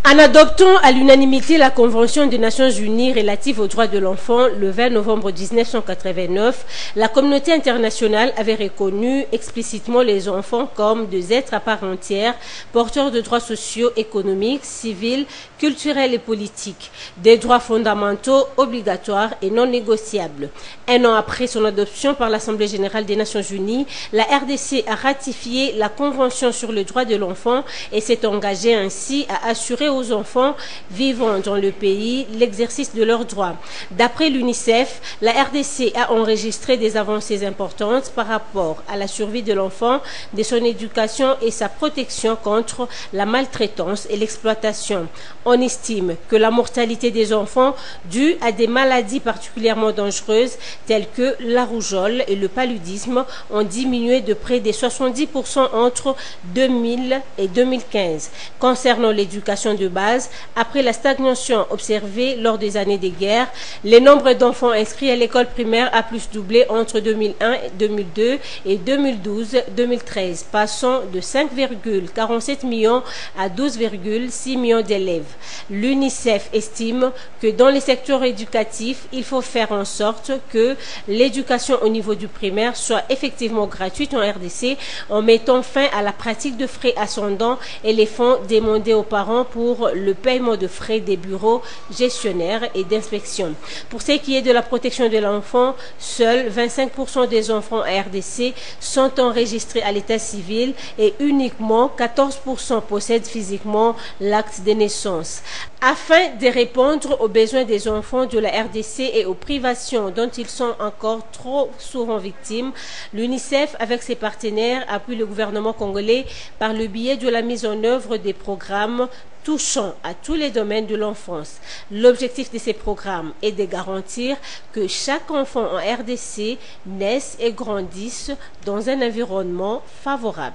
S4: En adoptant à l'unanimité la Convention des Nations Unies relative aux droits de l'enfant le 20 novembre 1989, la communauté internationale avait reconnu explicitement les enfants comme des êtres à part entière, porteurs de droits sociaux, économiques, civils, culturels et politiques, des droits fondamentaux obligatoires et non négociables. Un an après son adoption par l'Assemblée générale des Nations Unies, la RDC a ratifié la Convention sur le droit de l'enfant et s'est engagée ainsi à assurer aux enfants vivant dans le pays l'exercice de leurs droits. D'après l'UNICEF, la RDC a enregistré des avancées importantes par rapport à la survie de l'enfant, de son éducation et sa protection contre la maltraitance et l'exploitation. On estime que la mortalité des enfants due à des maladies particulièrement dangereuses telles que la rougeole et le paludisme ont diminué de près de 70% entre 2000 et 2015. Concernant l'éducation de base, après la stagnation observée lors des années de guerre, le nombre d'enfants inscrits à l'école primaire a plus doublé entre 2001, 2002 et 2012-2013, passant de 5,47 millions à 12,6 millions d'élèves. L'UNICEF estime que dans les secteurs éducatifs, il faut faire en sorte que l'éducation au niveau du primaire soit effectivement gratuite en RDC en mettant fin à la pratique de frais ascendants et les fonds demandés aux parents pour le paiement de frais des bureaux gestionnaires et d'inspection. Pour ce qui est de la protection de l'enfant, seuls 25% des enfants à RDC sont enregistrés à l'état civil et uniquement 14% possèdent physiquement l'acte de naissance. Afin de répondre aux besoins des enfants de la RDC et aux privations dont ils sont encore trop souvent victimes, l'UNICEF, avec ses partenaires, appuie le gouvernement congolais par le biais de la mise en œuvre des programmes touchant à tous les domaines de l'enfance. L'objectif de ces programmes est de garantir que chaque enfant en RDC naisse et grandisse dans un environnement favorable.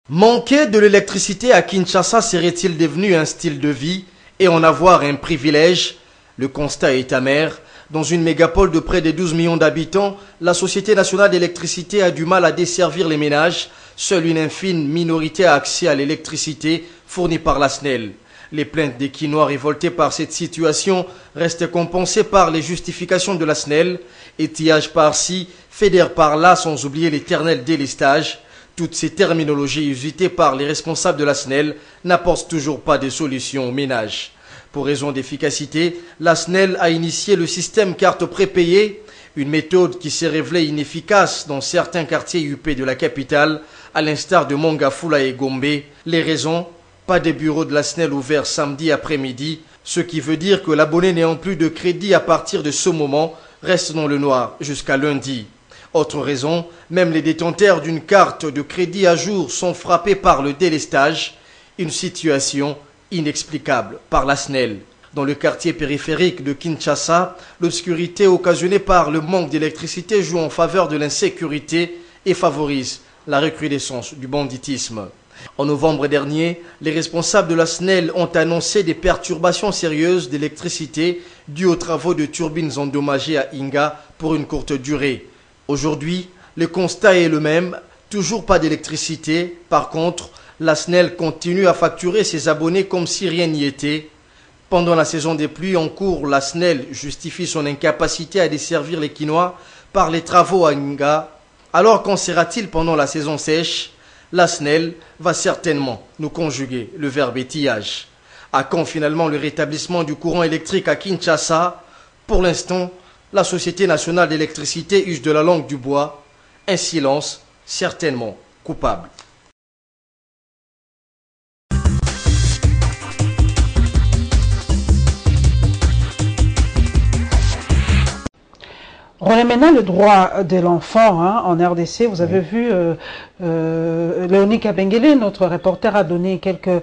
S5: Manquer de l'électricité à Kinshasa serait-il devenu un style de vie et en avoir un privilège? Le constat est amer. Dans une mégapole de près de 12 millions d'habitants, la Société nationale d'électricité a du mal à desservir les ménages. Seule une infime minorité a accès à l'électricité fournie par la SNEL. Les plaintes des Quinois révoltés par cette situation restent compensées par les justifications de la SNEL. Étillage par-ci, fédère par-là, sans oublier l'éternel délestage. Toutes ces terminologies usitées par les responsables de la SNEL n'apportent toujours pas de solution aux ménages. Pour raison d'efficacité, la SNEL a initié le système carte prépayée, une méthode qui s'est révélée inefficace dans certains quartiers UP de la capitale, à l'instar de Mongafula et Gombe. Les raisons, pas de bureau de la SNEL ouvert samedi après-midi, ce qui veut dire que l'abonné n'ayant plus de crédit à partir de ce moment reste dans le noir jusqu'à lundi. Autre raison, même les détenteurs d'une carte de crédit à jour sont frappés par le délestage, une situation inexplicable par la SNEL. Dans le quartier périphérique de Kinshasa, l'obscurité occasionnée par le manque d'électricité joue en faveur de l'insécurité et favorise la recrudescence du banditisme. En novembre dernier, les responsables de la SNEL ont annoncé des perturbations sérieuses d'électricité dues aux travaux de turbines endommagées à Inga pour une courte durée. Aujourd'hui, le constat est le même, toujours pas d'électricité. Par contre, la SNEL continue à facturer ses abonnés comme si rien n'y était. Pendant la saison des pluies en cours, la SNEL justifie son incapacité à desservir les Quinois par les travaux à Inga. Alors qu'en sera-t-il pendant la saison sèche? La SNEL va certainement nous conjuguer le verbe étillage. À quand finalement le rétablissement du courant électrique à Kinshasa? Pour l'instant, la Société nationale d'électricité use de la langue du bois, un silence certainement coupable.
S1: Maintenant, le droit de l'enfant en RDC, vous avez vu, Léonie Kabengele, notre reporter, a donné quelques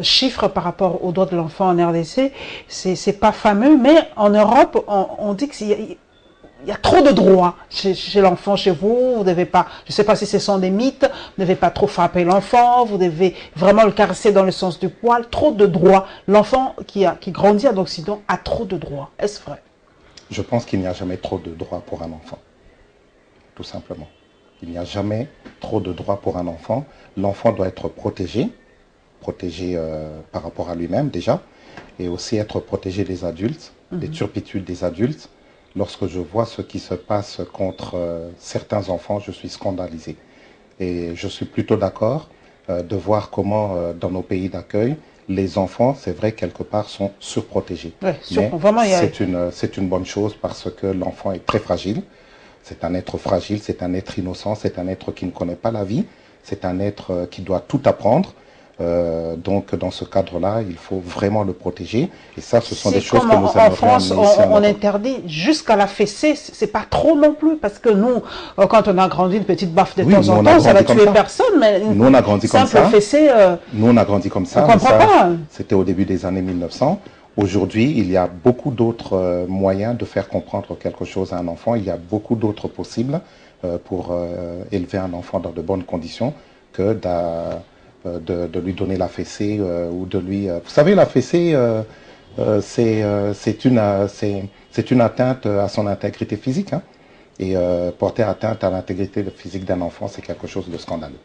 S1: chiffres par rapport aux droits de l'enfant en RDC. C'est pas fameux, mais en Europe, on dit qu'il y a trop de droits chez l'enfant, chez vous. Vous devez pas, je sais pas si ce sont des mythes, vous ne devez pas trop frapper l'enfant, vous devez vraiment le caresser dans le sens du poil. Trop de droits. L'enfant qui grandit en Occident a trop de droits. Est-ce vrai?
S2: Je pense qu'il n'y a jamais trop de droits pour un enfant, tout simplement. Il n'y a jamais trop de droits pour un enfant. L'enfant doit être protégé par rapport à lui-même déjà, et aussi être protégé des adultes, des turpitudes des adultes. Lorsque je vois ce qui se passe contre certains enfants, je suis scandalisé. Et je suis plutôt d'accord de voir comment dans nos pays d'accueil, les enfants, c'est vrai, quelque part, sont surprotégés. Ouais, c'est une bonne chose parce que l'enfant est très fragile. C'est un être fragile, c'est un être innocent, c'est un être qui ne connaît pas la vie. C'est un être qui doit tout apprendre. Donc, dans ce cadre-là, il faut vraiment le protéger. Et ça, ce sont des choses que nous aimerions.
S1: En France, on interdit jusqu'à la fessée. C'est pas trop non plus, parce que nous, quand on a grandi une petite baffe de temps en temps, ça va tuer personne. Mais
S2: nous, on a grandi comme ça.
S1: Fessée,
S2: nous, on a grandi comme ça.
S1: On comprend pas.
S2: C'était au début des années 1900. Aujourd'hui, il y a beaucoup d'autres moyens de faire comprendre quelque chose à un enfant. Il y a beaucoup d'autres possibles pour élever un enfant dans de bonnes conditions que de lui donner la fessée ou de lui... Vous savez, la fessée, c'est une atteinte à son intégrité physique. Hein, et porter atteinte à l'intégrité physique d'un enfant, c'est quelque chose de scandaleux.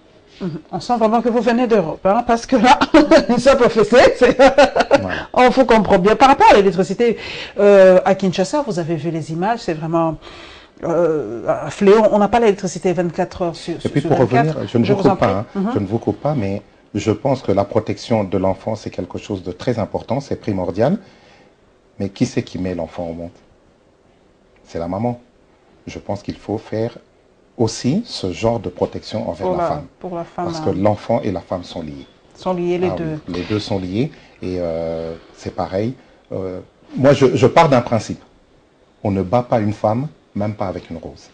S1: On sent vraiment que vous venez d'Europe, hein, parce que là, une simple fessée, on vous comprend bien. Par rapport à l'électricité, à Kinshasa, vous avez vu les images, c'est vraiment... fléau, on n'a pas l'électricité 24 heures sur 24.
S2: Et puis pour revenir, je ne vous coupe pas, je ne vous coupe pas, mais je pense que la protection de l'enfant, c'est quelque chose de très important, c'est primordial. Mais qui c'est qui met l'enfant au monde? C'est la maman. Je pense qu'il faut faire aussi ce genre de protection envers la femme.
S1: Pour la femme.
S2: Parce que l'enfant et la femme sont liés.
S1: Sont liés les deux.
S2: Oui, les deux sont liés et c'est pareil. Moi, je pars d'un principe. On ne bat pas une femme, même pas avec une rose.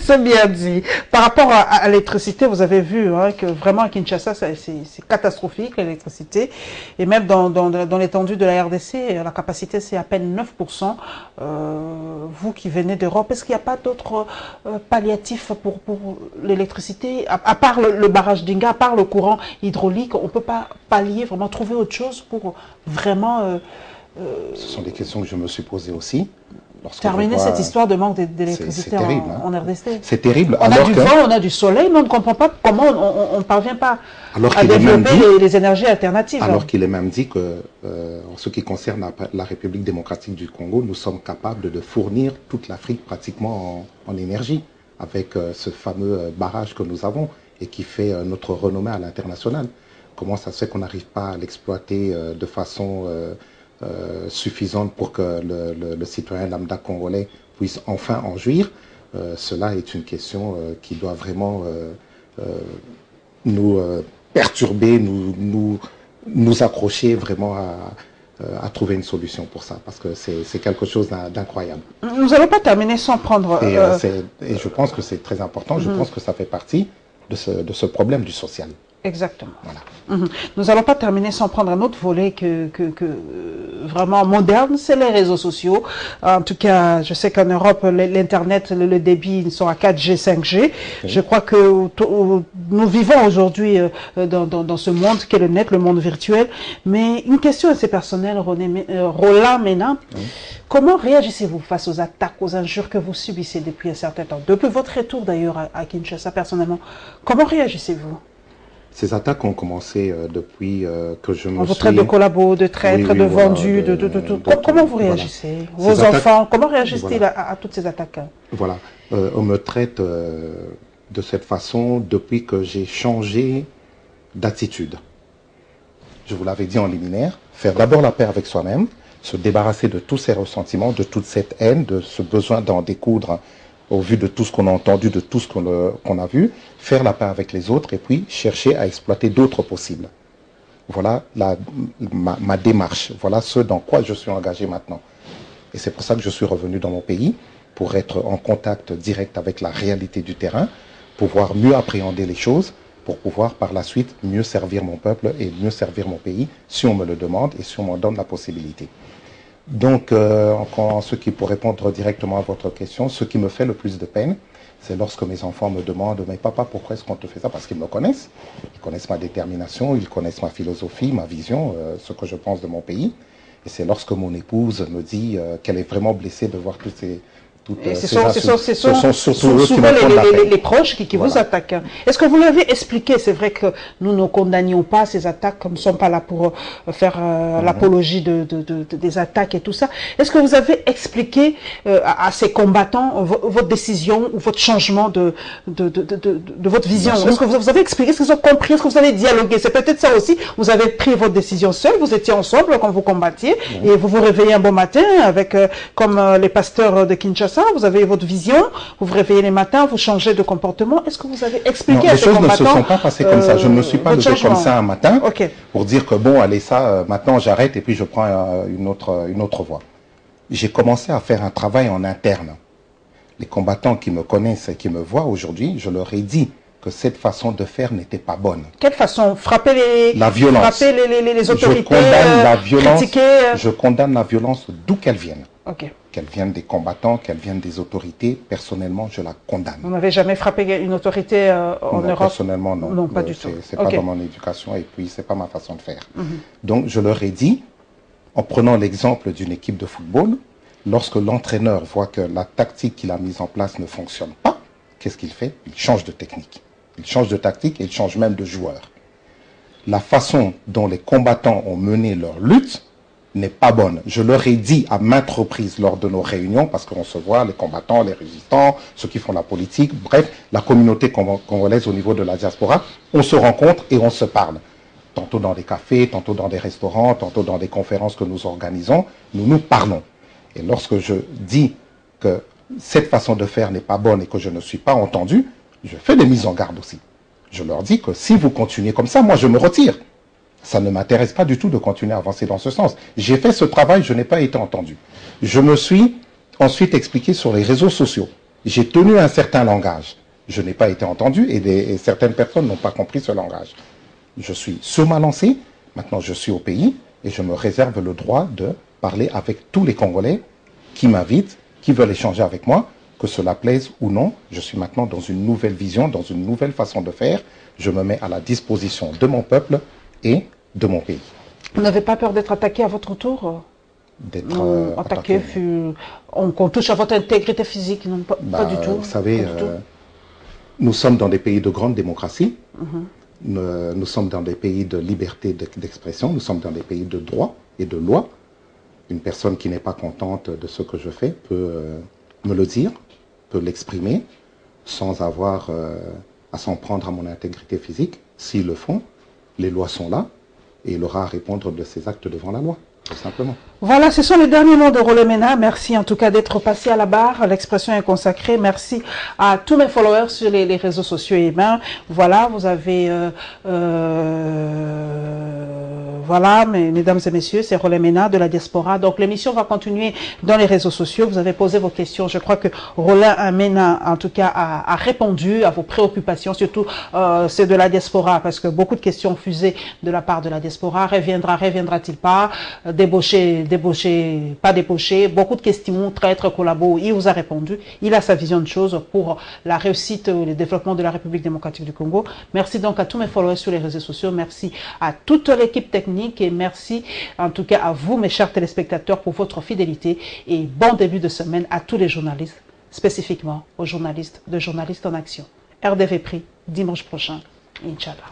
S1: C'est bien dit. Par rapport à l'électricité, vous avez vu que vraiment à Kinshasa, c'est catastrophique l'électricité. Et même dans l'étendue de la RDC, la capacité c'est à peine 9%. Vous qui venez d'Europe, est-ce qu'il n'y a pas d'autres palliatifs pour l'électricité? À part le barrage d'Inga, à part le courant hydraulique, on ne peut pas pallier, vraiment trouver autre chose pour vraiment...
S2: Ce sont des questions que je me suis posées aussi.
S1: Terminer cette histoire de manque d'électricité en RDC.
S2: C'est terrible.
S1: On a du vent, on a du soleil, mais on ne comprend pas comment on ne parvient pas à développer les énergies alternatives.
S2: Alors qu'il est même dit que, en ce qui concerne la République démocratique du Congo, nous sommes capables de fournir toute l'Afrique pratiquement en énergie, avec ce fameux barrage que nous avons et qui fait notre renommée à l'international. Comment ça se fait qu'on n'arrive pas à l'exploiter de façon suffisante pour que le citoyen lambda congolais puisse enfin en jouir? Cela est une question qui doit vraiment nous perturber, nous accrocher vraiment à trouver une solution pour ça, parce que c'est quelque chose d'incroyable.
S1: Nous n'allons pas terminer sans prendre...
S2: Et je pense que c'est très important, je pense que ça fait partie de ce problème du social.
S1: Exactement. Voilà. Nous n'allons pas terminer sans prendre un autre volet vraiment moderne, c'est les réseaux sociaux. En tout cas, je sais qu'en Europe, l'Internet, le débit, ils sont à 4G, 5G. Oui. Je crois que nous vivons aujourd'hui dans ce monde qu'est le net, le monde virtuel. Mais une question assez personnelle, Roland Mena. Oui. Comment réagissez-vous face aux attaques, aux injures que vous subissez depuis un certain temps? Depuis votre retour d'ailleurs à Kinshasa personnellement, comment réagissez-vous?
S2: Ces attaques ont commencé depuis que je me suis...
S1: On vous traite de collabos, de traîtres, de vendus, de tout. Comment vous réagissez? Voilà. Vos enfants, comment réagissent-ils à toutes ces attaques?
S2: Voilà. On me traite de cette façon depuis que j'ai changé d'attitude. Je vous l'avais dit en liminaire, faire d'abord la paix avec soi-même, se débarrasser de tous ces ressentiments, de toute cette haine, de ce besoin d'en découdre au vu de tout ce qu'on a entendu, de tout ce qu'on a vu, faire la paix avec les autres et puis chercher à exploiter d'autres possibles. Voilà ma démarche, voilà ce dans quoi je suis engagé maintenant. Et c'est pour ça que je suis revenu dans mon pays, pour être en contact direct avec la réalité du terrain, pouvoir mieux appréhender les choses, pour pouvoir par la suite mieux servir mon peuple et mieux servir mon pays, si on me le demande et si on m'en donne la possibilité. Donc, en ce qui, pour répondre directement à votre question, ce qui me fait le plus de peine, c'est lorsque mes enfants me demandent « Mais papa, pourquoi est-ce qu'on te fait ça ?» Parce qu'ils me connaissent. Ils connaissent ma détermination, ils connaissent ma philosophie, ma vision, ce que je pense de mon pays. Et c'est lorsque mon épouse me dit qu'elle est vraiment blessée de voir toutes ces...
S1: Ce sont souvent les proches qui vous attaquent. Est-ce que vous l'avez expliqué? C'est vrai que nous ne condamnions pas ces attaques, comme nous ne sommes pas là pour faire l'apologie des attaques et tout ça. Est-ce que vous avez expliqué à ces combattants votre décision ou votre changement de votre vision? Est-ce que vous avez expliqué? Est-ce qu'ils ont compris? Est-ce que vous avez dialogué? C'est peut-être ça aussi. Vous avez pris votre décision seul, vous étiez ensemble quand vous combattiez et vous vous réveillez un bon matin avec, comme les pasteurs de Kinshasa, vous avez votre vision, vous vous réveillez les matins, vous changez de comportement. Est-ce que vous avez expliqué à ces combattants?
S2: Les choses ne se sont pas passées comme ça. Je ne me suis pas levé comme ça un matin pour dire que bon, allez ça, maintenant j'arrête et puis je prends une autre voie. J'ai commencé à faire un travail en interne. Les combattants qui me connaissent et qui me voient aujourd'hui, je leur ai dit que cette façon de faire n'était pas bonne.
S1: Quelle façon? Frapper
S2: la violence.
S1: Frapper les autorités,
S2: je condamne la violence,
S1: critiquer...
S2: Je condamne la violence d'où qu'elle vienne.
S1: Okay.
S2: Qu'elle vienne des combattants, qu'elle vienne des autorités, personnellement, je la condamne.
S1: Vous n'avez jamais frappé une autorité en Europe?
S2: Personnellement, non.
S1: Non, pas du tout.
S2: C'est pas dans mon éducation et puis c'est pas ma façon de faire. Donc, je leur ai dit, en prenant l'exemple d'une équipe de football, lorsque l'entraîneur voit que la tactique qu'il a mise en place ne fonctionne pas, qu'est-ce qu'il fait? Il change de technique. Il change de tactique et il change même de joueur. La façon dont les combattants ont mené leur lutte n'est pas bonne. Je leur ai dit à maintes reprises lors de nos réunions, parce qu'on se voit, les combattants, les résistants, ceux qui font la politique, bref, la communauté congolaise au niveau de la diaspora, on se rencontre et on se parle. Tantôt dans des cafés, tantôt dans des restaurants, tantôt dans des conférences que nous organisons, nous nous parlons. Et lorsque je dis que cette façon de faire n'est pas bonne et que je ne suis pas entendu, je fais des mises en garde aussi. Je leur dis que si vous continuez comme ça, moi je me retire. Ça ne m'intéresse pas du tout de continuer à avancer dans ce sens. J'ai fait ce travail, je n'ai pas été entendu. Je me suis ensuite expliqué sur les réseaux sociaux. J'ai tenu un certain langage. Je n'ai pas été entendu et certaines personnes n'ont pas compris ce langage. Je suis sur ma lancée, maintenant je suis au pays et je me réserve le droit de parler avec tous les Congolais qui m'invitent, qui veulent échanger avec moi, que cela plaise ou non. Je suis maintenant dans une nouvelle vision, dans une nouvelle façon de faire. Je me mets à la disposition de mon peuple et de mon pays.
S1: Vous n'avez pas peur d'être attaqué à votre tour?
S2: d'être
S1: attaqué. On touche à votre intégrité physique, non, pas du tout.
S2: Vous savez, nous sommes dans des pays de grande démocratie, nous sommes dans des pays de liberté d'expression, nous sommes dans des pays de droit et de loi. Une personne qui n'est pas contente de ce que je fais peut me le dire, peut l'exprimer, sans avoir à s'en prendre à mon intégrité physique. S'ils le font, les lois sont là, et il aura à répondre de ses actes devant la loi, tout simplement.
S1: Voilà, ce sont les derniers mots de Rollé Mena. Merci en tout cas d'être passé à la barre. L'expression est consacrée. Merci à tous mes followers sur les réseaux sociaux. Et ben, voilà, vous avez... voilà, mesdames et messieurs, c'est Rollé Mena de la diaspora. Donc l'émission va continuer dans les réseaux sociaux. Vous avez posé vos questions. Je crois que Rollé Mena, en tout cas, a répondu à vos préoccupations, surtout c'est de la diaspora, parce que beaucoup de questions fusées de la part de la diaspora. Reviendra-t-il pas? Débauché, pas débauché, beaucoup de questions, traître, collabo, il vous a répondu, il a sa vision de choses pour la réussite ou le développement de la République démocratique du Congo. Merci donc à tous mes followers sur les réseaux sociaux, merci à toute l'équipe technique et merci en tout cas à vous mes chers téléspectateurs pour votre fidélité et bon début de semaine à tous les journalistes, spécifiquement aux journalistes de Journalistes en Action. RDV Prix, dimanche prochain, Inch'Allah.